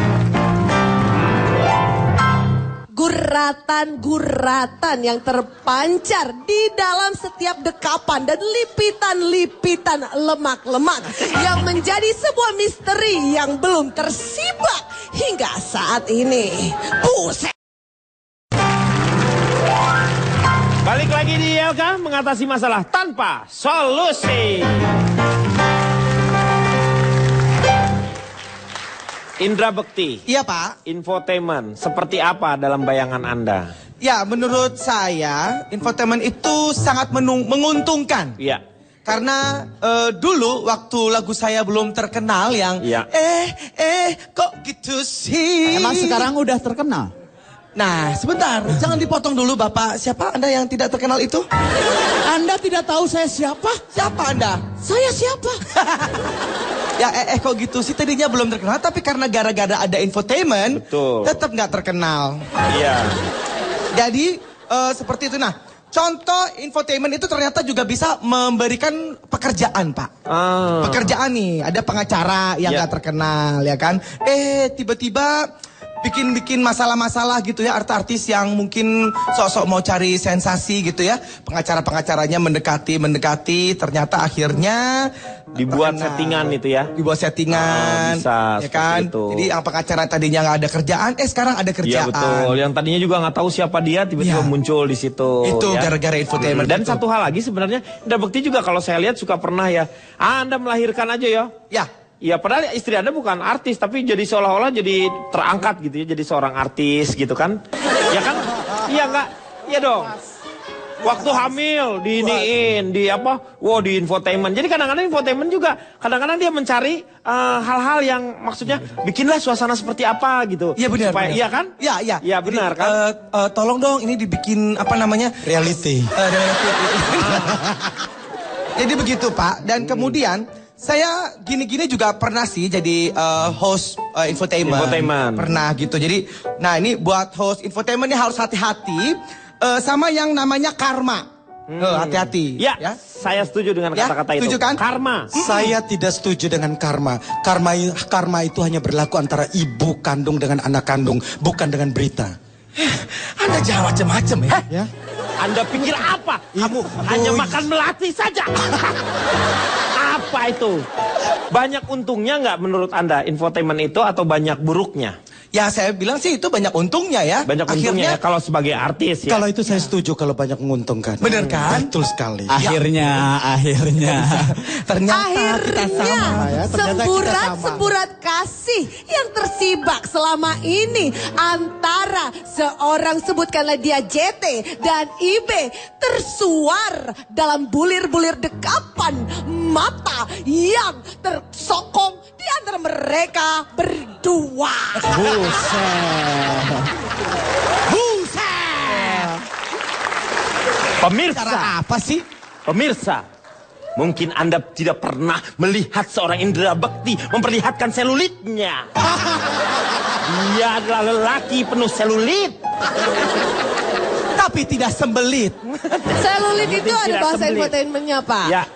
Guratan-guratan yang terpancar di dalam setiap dekapan dan lipitan-lipitan lemak-lemak yang menjadi sebuah misteri yang belum tersibak hingga saat ini. Buset. Balik lagi di ILK mengatasi masalah tanpa solusi. Indra Bekti. Iya Pak. Infotainment seperti apa dalam bayangan Anda? Ya menurut saya infotainment itu sangat menguntungkan. Iya. Karena dulu waktu lagu saya belum terkenal yang Iya. Kok gitu sih. Emang sekarang udah terkenal? Nah sebentar, jangan dipotong dulu Bapak. Siapa Anda yang tidak terkenal itu? Anda tidak tahu saya siapa? Siapa Anda? Saya siapa? Ya kok gitu sih, tadinya belum terkenal, tapi karena gara-gara ada infotainment, Betul. tetap nggak terkenal. Iya. Jadi seperti itu. Nah, contoh infotainment itu ternyata juga bisa memberikan pekerjaan, Pak. Pekerjaan nih, ada pengacara yang Ya. nggak terkenal, ya kan? Tiba-tiba bikin masalah-masalah gitu ya, artis-artis yang mungkin sok-sok mau cari sensasi gitu ya. Pengacara-pengacaranya mendekati, ternyata akhirnya Dibuat terkenal. settingan itu ya. Dibuat settingan, Bisa, ya seperti kan? itu. Jadi yang pengacara tadinya nggak ada kerjaan, sekarang ada Iya kerjaan. betul. Yang tadinya juga nggak tahu siapa dia, tiba-tiba Iya. muncul di situ. Itu ya. gara-gara infotainment. Dan itu. satu hal lagi sebenarnya, Indra Bekti juga kalau saya lihat suka pernah ya. Anda melahirkan aja ya. Ya. Iya, padahal istri Anda bukan artis, tapi jadi seolah-olah jadi terangkat gitu ya, jadi seorang artis gitu kan. Ya kan? Iya enggak? Iya dong. Waktu hamil diiniin, di infotainment. Jadi kadang-kadang infotainment juga, kadang-kadang dia mencari hal-hal yang maksudnya bikinlah suasana seperti apa gitu. Iya benar. Supaya, benar. iya kan? Iya, iya. Iya benar Jadi, kan? tolong dong ini dibikin apa namanya? Reality. Reality. Jadi begitu Pak. Dan kemudian saya gini-gini juga pernah sih jadi host infotainment. Infotainment. Pernah gitu. Jadi, nah ini buat host infotainment ini harus hati-hati sama yang namanya karma. Hati-hati. Ya, saya setuju dengan Ya, kata-kata itu. setuju kan? Karma. Saya tidak setuju dengan karma. Karma itu hanya berlaku antara ibu kandung dengan anak kandung, bukan dengan berita. Anda jangan macam-macam ya. Anda pikir apa? Kamu hanya makan melati saja. Apa itu? Banyak untungnya nggak menurut Anda infotainment itu atau banyak buruknya? Ya saya bilang sih itu banyak untungnya ya. Banyak untungnya ya kalau sebagai artis ya. Kalau itu saya setuju kalau banyak menguntungkan. Bener kan? Betul sekali. Akhirnya. Ternyata kita sama ya. Ternyata kita sama. Semburat kasih yang tersibak selama ini antara seorang, sebutkanlah dia JT dan IB, tersuar dalam bulir-bulir dekapan mata yang tersokong di antara mereka berdua. Buset. Pemirsa, Apa sih? pemirsa, mungkin Anda tidak pernah melihat seorang Indra Bekti memperlihatkan selulitnya. Dia adalah lelaki penuh selulit. Tapi tidak sembelit. Selulit itu ada tidak bahasa sembelit. infotainmentnya Pak. Ya.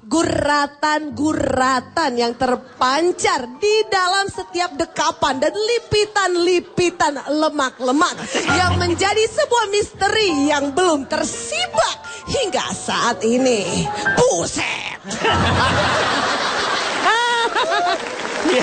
Guratan-guratan yang terpancar di dalam setiap dekapan dan lipitan-lipitan lemak-lemak yang menjadi sebuah misteri yang belum tersibak hingga saat ini. Buset. Ya.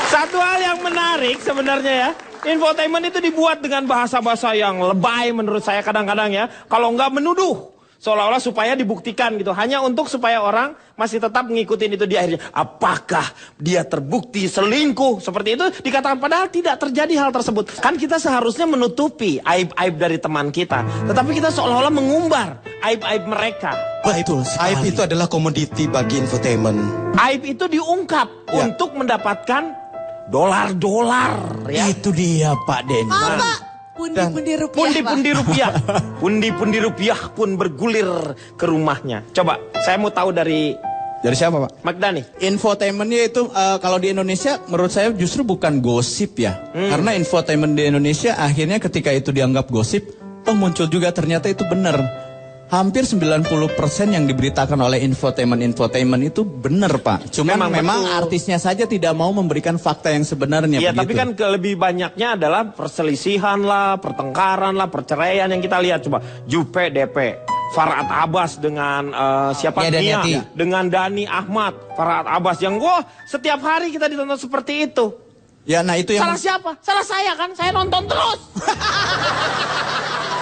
Satu hal yang menarik sebenarnya ya. Infotainment itu dibuat dengan bahasa-bahasa yang lebay menurut saya kadang-kadang ya. Kalau nggak menuduh. Seolah-olah supaya dibuktikan gitu. Hanya untuk supaya orang masih tetap ngikutin itu di akhirnya. Apakah dia terbukti selingkuh? Seperti itu dikatakan. Padahal tidak terjadi hal tersebut. Kan kita seharusnya menutupi aib-aib dari teman kita. Tetapi kita seolah-olah mengumbar aib-aib mereka. Betul. Aib itu adalah komoditi bagi infotainment. Aib itu diungkap Ya. untuk mendapatkan dolar-dolar. Ya. Itu dia Pak Denny. Apa? Pundi-pundi rupiah Pak. Pundi-pundi rupiah. Pundi-pundi rupiah pun bergulir ke rumahnya. Coba, saya mau tahu dari siapa Pak? Magda nih. Infotainmentnya itu kalau di Indonesia menurut saya justru bukan gosip ya. Karena infotainment di Indonesia akhirnya ketika itu dianggap gosip, muncul juga ternyata itu benar. hampir 90% yang diberitakan oleh infotainment itu benar, Pak. Cuman memang artisnya saja tidak mau memberikan fakta yang sebenarnya. Iya, tapi kan lebih banyaknya adalah perselisihan lah, pertengkaran lah, perceraian yang kita lihat. Coba Jupe DP, Farhat Abbas dengan siapa? Nia, dengan Dani Ahmad, Farhat Abbas yang wah setiap hari kita ditonton seperti itu. Ya, nah itu yang Salah siapa? Salah saya kan, saya nonton terus.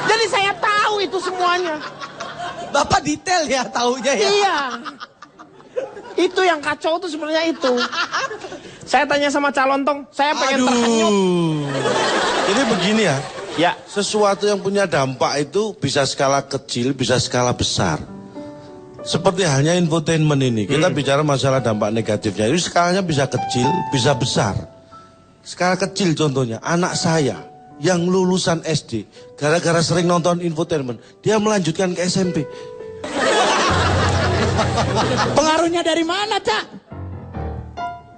Jadi saya tahu itu semuanya. Bapak detail ya taunya ya. Iya. Itu yang kacau tuh sebenarnya itu. Saya tanya sama calon tong, saya pengen terhanyut. Ini begini ya. Ya. Sesuatu yang punya dampak itu bisa skala kecil, bisa skala besar. Seperti halnya infotainment ini. Kita bicara masalah dampak negatifnya. Itu skalanya bisa kecil, bisa besar. Skala kecil contohnya, anak saya yang lulusan SD, gara-gara sering nonton infotainment, dia melanjutkan ke SMP. pengaruhnya dari mana, Cak?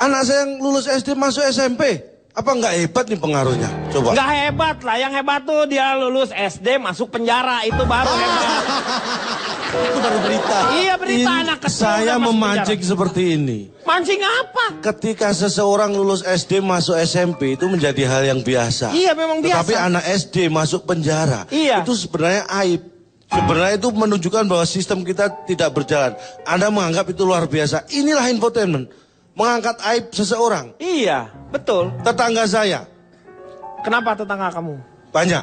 Anak saya yang lulus SD masuk SMP. Apa nggak hebat nih pengaruhnya? Coba. Nggak hebat lah, yang hebat tuh dia lulus SD masuk penjara, itu baru hebat. Itu baru berita. Iya berita anak kecil. Saya masuk memancing penjara. seperti ini. Mancing apa? Ketika seseorang lulus SD masuk SMP itu menjadi hal yang biasa. Iya memang biasa. Tetapi anak SD masuk penjara, Iya. itu sebenarnya aib. Sebenarnya itu menunjukkan bahwa sistem kita tidak berjalan. Anda menganggap itu luar biasa. Inilah infotainment. Mengangkat aib seseorang. Iya, betul. Tetangga saya. Kenapa tetangga kamu? Banyak.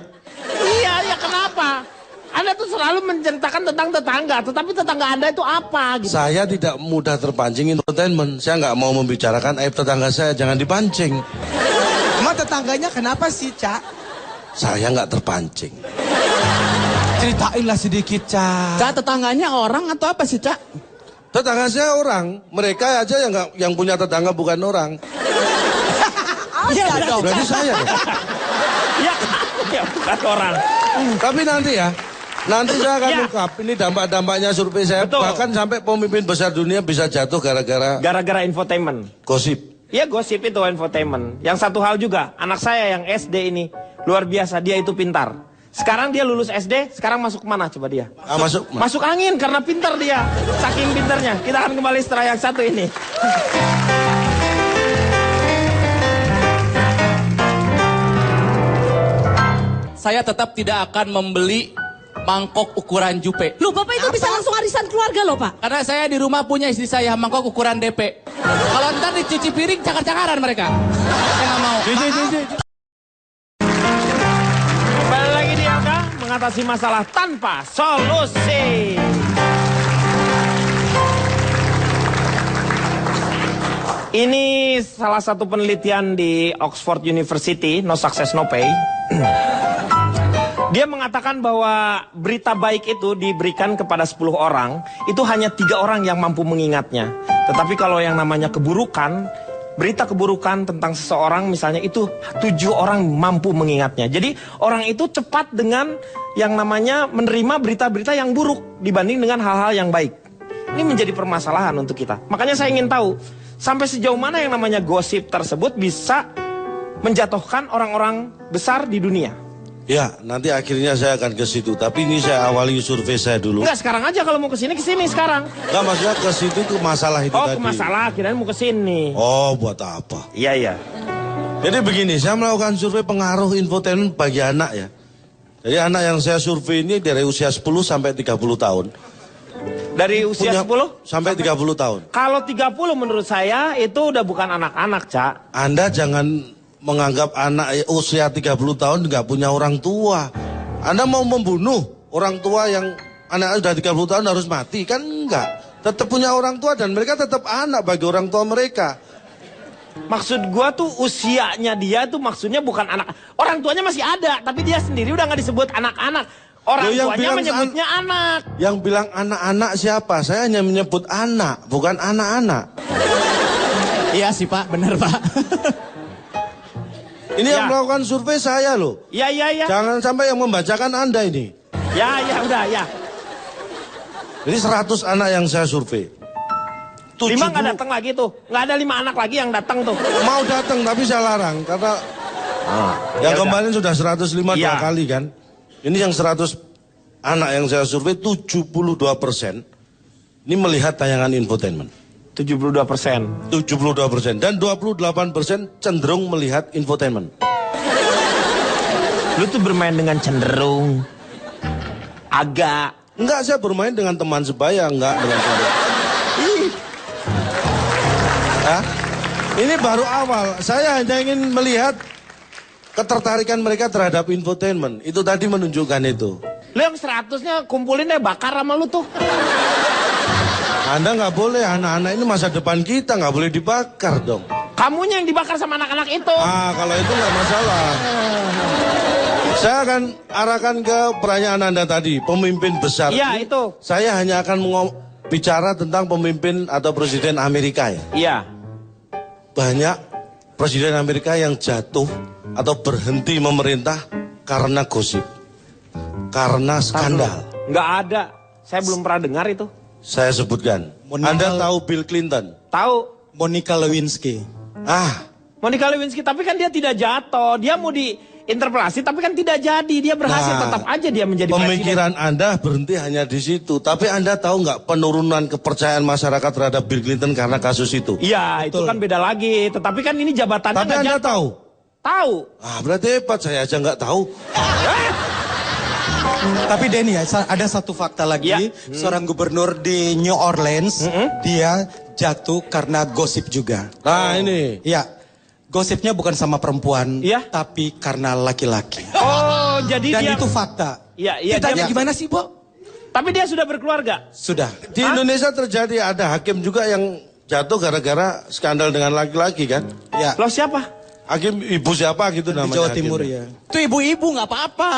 Iya, kenapa? Anda tuh selalu menceritakan tentang tetangga, tetapi tetangga Anda itu apa gitu. Saya tidak mudah terpancing infotainment. Saya nggak mau membicarakan aib tetangga saya. Jangan dipancing. Emang tetangganya kenapa sih, Cak? Saya nggak terpancing. Ceritainlah sedikit, Cak. Cak, tetangganya orang atau apa sih, Cak? Tetangga saya orang. Mereka aja yang punya tetangga bukan orang. Iya dong. Berarti saya ya? Ya bukan orang. Tapi nanti ya, nanti saya akan Ya. ungkap ini dampak-dampaknya survei saya. Betul. Bahkan sampai pemimpin besar dunia bisa jatuh gara-gara Gara-gara infotainment. gosip. Ya gosip itu infotainment. Yang satu hal juga, anak saya yang SD ini luar biasa, dia itu pintar. Sekarang dia lulus SD, sekarang masuk mana coba dia? Masuk. Masuk angin karena pintar dia. Saking pintarnya. Kita akan kembali setelah yang satu ini. Saya tetap tidak akan membeli mangkok ukuran Jupe. Loh, Bapak itu bisa langsung arisan keluarga loh, Pak. Karena saya di rumah punya istri saya mangkok ukuran DP. Kalau ntar dicuci piring cakar-cakaran mereka. Saya nggak mau. Kembali lagi di Angka, mengatasi masalah tanpa solusi. Ini salah satu penelitian di Oxford University, No Success No Pay. Dia mengatakan bahwa berita baik itu diberikan kepada 10 orang, itu hanya 3 orang yang mampu mengingatnya. Tetapi kalau yang namanya keburukan, berita keburukan tentang seseorang misalnya itu 7 orang mampu mengingatnya. Jadi orang itu cepat dengan yang namanya menerima berita-berita yang buruk dibanding dengan hal-hal yang baik. Ini menjadi permasalahan untuk kita. Makanya saya ingin tahu, sampai sejauh mana yang namanya gosip tersebut bisa menjatuhkan orang-orang besar di dunia. Ya, nanti akhirnya saya akan ke situ. Tapi ini saya awali survei saya dulu. Enggak, sekarang aja kalau mau ke sini sekarang. Enggak, maksudnya ke situ ke masalah itu Oh, tadi. ke masalah, kirain mau ke sini. Oh, buat apa? Iya. Jadi begini, saya melakukan survei pengaruh infotainment bagi anak ya. Jadi anak yang saya survei ini dari usia 10 sampai 30 tahun. Dari usia 10 sampai 30 tahun. Kalau 30 menurut saya itu udah bukan anak-anak, Cak. Anda jangan menganggap anak usia 30 tahun nggak punya orang tua. Anda mau membunuh orang tua yang anaknya sudah 30 tahun harus mati? Kan enggak. Tetap punya orang tua dan mereka tetap anak bagi orang tua mereka. Maksud gua tuh usianya dia tuh maksudnya bukan anak. Orang tuanya masih ada, tapi dia sendiri udah nggak disebut anak-anak. Orang Loh, yang tuanya bilang menyebutnya anak. Yang bilang anak-anak siapa? Saya hanya menyebut anak, bukan anak-anak. Iya sih Pak, benar Pak. Ini Ya. yang melakukan survei saya loh. Ya. Jangan sampai yang membacakan Anda ini. Ya, udah, ya. Jadi 100 anak yang saya survei. 5 nggak 70 datang lagi tuh. Nggak ada 5 anak lagi yang datang tuh. mau datang tapi saya larang karena yang ya kemarin sudah 105 Iya. 2 kali kan. Ini yang 100 anak yang saya survei 72% ini melihat tayangan infotainment. 72%. 72% dan 28% cenderung melihat infotainment. Lu tuh bermain dengan cenderung. Agak. Enggak, saya bermain dengan teman sebaya, enggak dengan saudara. Hah? Ini baru awal. Saya hanya ingin melihat ketertarikan mereka terhadap infotainment. Itu tadi menunjukkan itu. Lu yang 100-nya kumpulin deh, bakar sama lu tuh. Anda nggak boleh, anak-anak ini masa depan kita, nggak boleh dibakar dong. Kamunya yang dibakar sama anak-anak itu. Kalau itu nggak masalah. Saya akan arahkan ke pertanyaan Anda tadi, pemimpin besar. Iya, ini, itu. Saya hanya akan bicara tentang pemimpin atau presiden Amerika ya. Iya. Banyak presiden Amerika yang jatuh atau berhenti memerintah karena gosip. Karena skandal. Nggak ada. Saya belum pernah dengar itu. Saya sebutkan. Anda tahu Bill Clinton? Tahu. Monica Lewinsky. Monica Lewinsky, tapi kan dia tidak jatuh. Dia mau diinterpelasi, tapi kan tidak jadi. Dia berhasil, tetap aja dia menjadi pemikiran presiden. Anda berhenti hanya di situ. Tapi Anda tahu nggak penurunan kepercayaan masyarakat terhadap Bill Clinton karena kasus itu? Iya, itu kan beda lagi. Tetapi kan ini jabatannya Tapi nggak Anda jatuh. tahu? Tahu. Berarti hebat, saya aja nggak tahu. Tapi Denny ya, ada satu fakta lagi. Ya. Seorang gubernur di New Orleans, dia jatuh karena gosip juga. Nah ini. Iya, gosipnya bukan sama perempuan, Iya. tapi karena laki-laki. Oh, jadi Dan dia... itu fakta. Iya, iya. Ditanya dia- gimana sih, Bo? Tapi dia sudah berkeluarga. Sudah. Di Indonesia terjadi ada hakim juga yang jatuh gara-gara skandal dengan laki-laki kan? Ya. Loh siapa? Hakim ibu siapa gitu Di namanya. Jawa hakimnya. Timur ya. Itu ibu-ibu nggak apa-apa.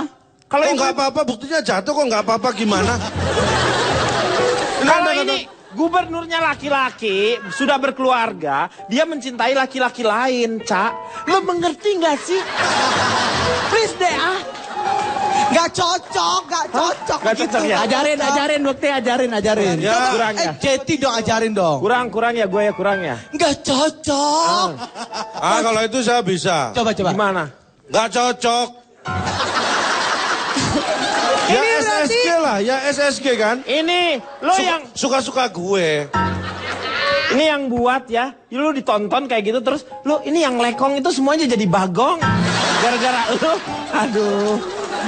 Kalau Kok ibu- nggak apa-apa, buktinya jatuh kok nggak apa-apa gimana? Kalau ini gubernurnya laki-laki, sudah berkeluarga, dia mencintai laki-laki lain, Cak. Lo mengerti nggak sih? Please deh, Gak cocok, gak cocok. Nggak cocok ya? Ajarin, Bukti, ajarin. Ya, Kurang ya? Jeti dong, ajarin dong. Kurang ya, gue ya kurang ya. Nggak cocok. kalau itu saya bisa. Coba. Gimana? Nggak cocok. Ya Ini berarti- SSG lah, ya SSG kan? Ini lo yang Suka-suka gue. ini yang buat ya, lu ditonton kayak gitu terus lu ini yang lekong itu semuanya jadi bagong. Gara-gara lu, aduh,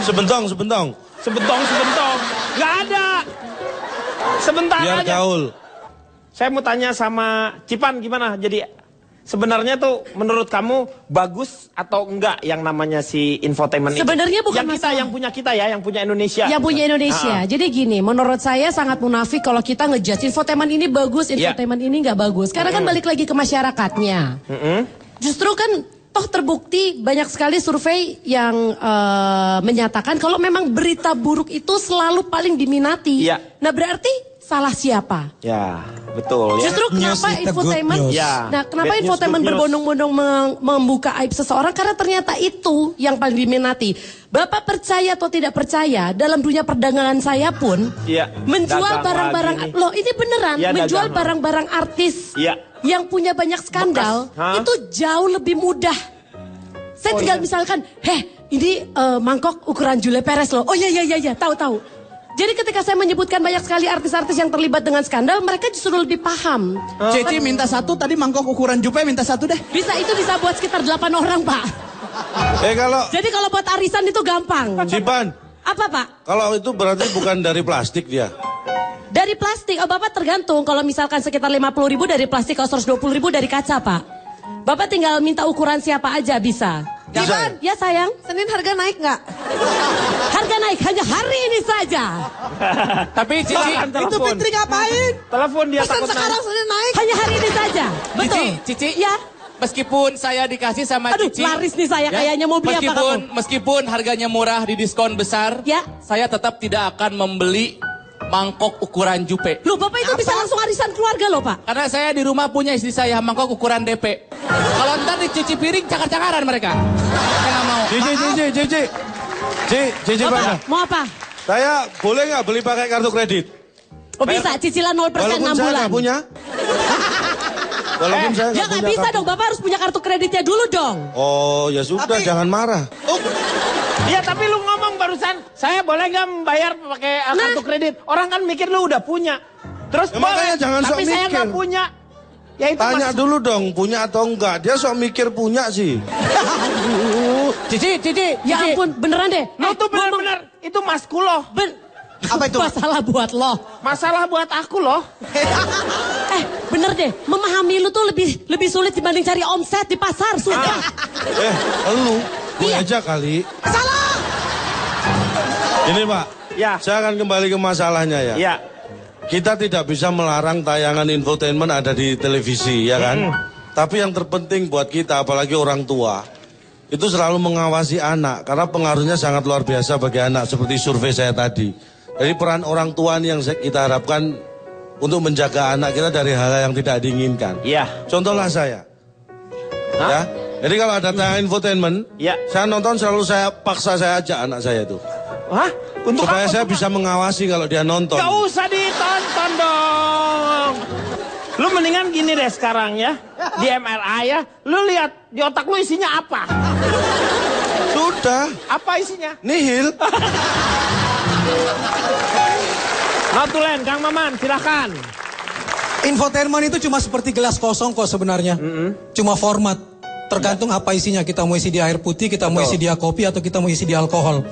Sebentong. sebentong, nggak ada. Sebentar Biar aja. gaul. Saya mau tanya sama Cipan gimana? Jadi sebenarnya tuh menurut kamu bagus atau enggak yang namanya si infotainment itu? Sebenarnya bukan yang kita, masalah. yang punya kita ya, yang punya Indonesia. Yang punya Indonesia. Jadi gini, menurut saya sangat munafik kalau kita ngejudge infotainment ini bagus, infotainment ini nggak bagus. Karena kan balik lagi ke masyarakatnya. Justru kan toh terbukti banyak sekali survei yang menyatakan kalau memang berita buruk itu selalu paling diminati. Iya. Nah berarti salah siapa? Ya, betul ya. Justru News kenapa is the good infotainment? news. Ya. Nah, kenapa Bad news, infotainment good news. berbondong-bondong membuka aib seseorang? Karena ternyata itu yang paling diminati. Bapak percaya atau tidak percaya, dalam dunia perdagangan saya pun Iya, menjual dagang barang-barang. lagi nih. Loh, ini beneran Iya, menjual dagang. barang-barang artis Iya. yang punya banyak skandal Bekas. Hah? itu jauh lebih mudah. Saya tinggal misalkan, ini mangkok ukuran Julia Perez loh. Oh iya, tahu. Jadi ketika saya menyebutkan banyak sekali artis-artis yang terlibat dengan skandal, mereka justru lebih paham. Cici minta satu, tadi mangkok ukuran Jupe minta satu deh. Itu bisa buat sekitar 8 orang, Pak. Kalau Jadi kalau buat arisan itu gampang. Cipan, Apa, Pak? kalau itu berarti bukan dari plastik dia. Dari plastik. Oh, Bapak tergantung. Kalau misalkan sekitar 50.000 dari plastik, kalau 120.000 dari kaca, Pak. Bapak tinggal minta ukuran siapa aja bisa. Bisa Ya, sayang. Senin harga naik nggak? Harga naik hanya hari ini saja. Tapi Cici, Bahkan Itu telepon. Fitri ngapain? Telepon dia Pesan takut sekarang Senin naik. Hanya hari ini saja. Betul. Cici, Ya. meskipun saya dikasih sama Aduh, Cici, laris nih saya kayaknya mau beli apa meskipun harganya murah di diskon besar, Ya. saya tetap tidak akan membeli mangkok ukuran Jupe. Loh, Bapak itu bisa langsung arisan keluarga loh, Pak. Karena saya di rumah punya istri saya mangkok ukuran DP. Kalau ntar dicuci piring cakar-cakaran mereka. Saya nggak mau. Cici mana? Mau apa? Saya boleh nggak beli pakai kartu kredit? Oh, bisa cicilan 0% Walaupun 6 saya bulan. nggak punya. Walaupun saya Ya nggak nggak punya bisa kartu. dong, Bapak harus punya kartu kreditnya dulu dong. Oh ya sudah, jangan marah. Ya tapi lu ngomong barusan, saya boleh nggak membayar pakai kartu kredit? Orang kan mikir lu udah punya. Terus Ya, makanya jangan sok tapi saya mikir. nggak punya. Ya itu Tanya dulu dong, punya atau enggak. Dia sok mikir punya sih. Cici. Ya ampun, beneran deh. Lu tuh bener-bener, itu masku loh. Apa itu? Masalah buat lo. Masalah buat aku loh. Bener deh, memahami lu tuh lebih sulit dibanding cari omset di pasar, sumpah. Elu, gue aja kali. Salah. Ini Pak, Ya. saya akan kembali ke masalahnya ya. Ya. Kita tidak bisa melarang tayangan infotainment ada di televisi, ya kan? Tapi yang terpenting buat kita, apalagi orang tua, itu selalu mengawasi anak. Karena pengaruhnya sangat luar biasa bagi anak, seperti survei saya tadi. Jadi peran orang tua ini yang kita harapkan untuk menjaga anak kita dari hal yang tidak diinginkan. Iya. Contohlah saya. Hah? Ya. Jadi kalau ada tayangan infotainment, Ya. saya nonton selalu saya paksa saya ajak anak saya itu. Hah? Untuk Supaya apa? saya bisa mengawasi kalau dia nonton. Gak usah ditonton dong. Lu mendingan gini deh sekarang ya. Di MRI ya. Lu lihat di otak lu isinya apa? Sudah, Apa isinya? nihil. Notulen, Kang Maman, silakan. Infotainment itu cuma seperti gelas kosong kok sebenarnya. Cuma format. Tergantung apa isinya. Kita mau isi di air putih, kita mau isi di kopi, atau kita mau isi di alkohol.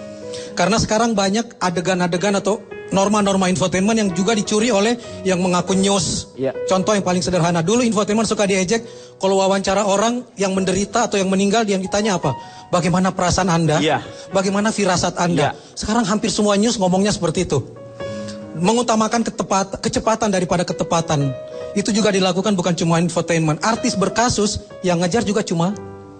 Karena sekarang banyak adegan-adegan atau norma-norma infotainment yang juga dicuri oleh yang mengaku news. Iya. Contoh yang paling sederhana. Dulu infotainment suka diejek kalau wawancara orang yang menderita atau yang meninggal, yang ditanya apa? Bagaimana perasaan Anda? Iya. Bagaimana firasat Anda? Iya. Sekarang hampir semua news ngomongnya seperti itu. Mengutamakan kecepatan daripada ketepatan. Itu juga dilakukan bukan cuma infotainment. Artis berkasus yang ngejar juga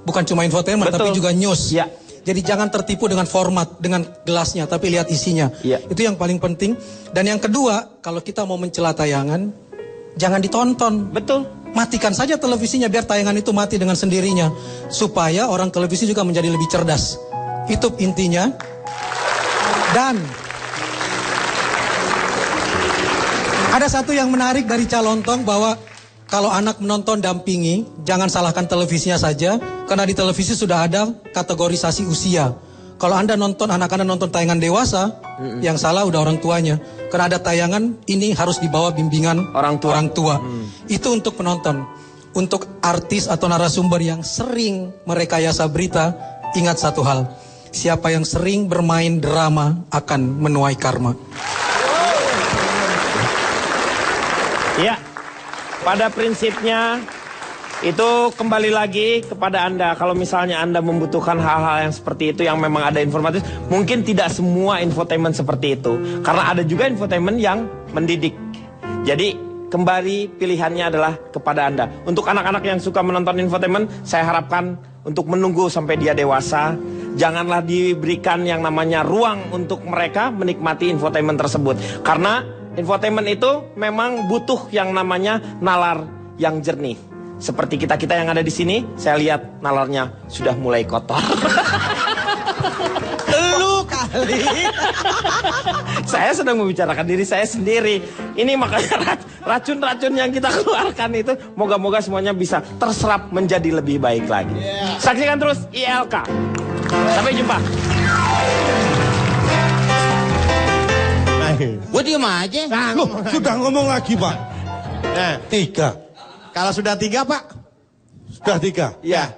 bukan cuma infotainment, Betul. tapi juga news. Ya. Jadi jangan tertipu dengan format, dengan gelasnya, tapi lihat isinya. Ya. Itu yang paling penting. Dan yang kedua, kalau kita mau mencela tayangan, jangan ditonton. Betul. Matikan saja televisinya biar tayangan itu mati dengan sendirinya. Supaya orang televisi juga menjadi lebih cerdas. Itu intinya. Dan ada satu yang menarik dari Calontong bahwa kalau anak menonton dampingi, jangan salahkan televisinya saja, karena di televisi sudah ada kategorisasi usia. Kalau Anda nonton, anak Anda nonton tayangan dewasa, yang salah udah orang tuanya. Karena ada tayangan ini harus dibawa bimbingan Orang tua. Itu untuk penonton. Untuk artis atau narasumber yang sering merekayasa berita, ingat satu hal. Siapa yang sering bermain drama akan menuai karma. Ya. Pada prinsipnya itu kembali lagi kepada Anda. Kalau misalnya Anda membutuhkan hal-hal yang seperti itu yang memang ada informatif, mungkin tidak semua infotainment seperti itu. Karena ada juga infotainment yang mendidik. Jadi kembali pilihannya adalah kepada Anda. Untuk anak-anak yang suka menonton infotainment, saya harapkan untuk menunggu sampai dia dewasa. Janganlah diberikan yang namanya ruang untuk mereka menikmati infotainment tersebut. Karena infotainment itu memang butuh yang namanya nalar yang jernih. Seperti kita-kita yang ada di sini, saya lihat nalarnya sudah mulai kotor. Lu kali. Saya sedang membicarakan diri saya sendiri. Ini makanya racun-racun yang kita keluarkan itu, moga-moga semuanya bisa terserap menjadi lebih baik lagi. Saksikan terus ILK. Sampai jumpa. Gue diem aja. Loh, sudah ngomong lagi Pak. 3. Kalau sudah 3 Pak. Sudah 3. Ya.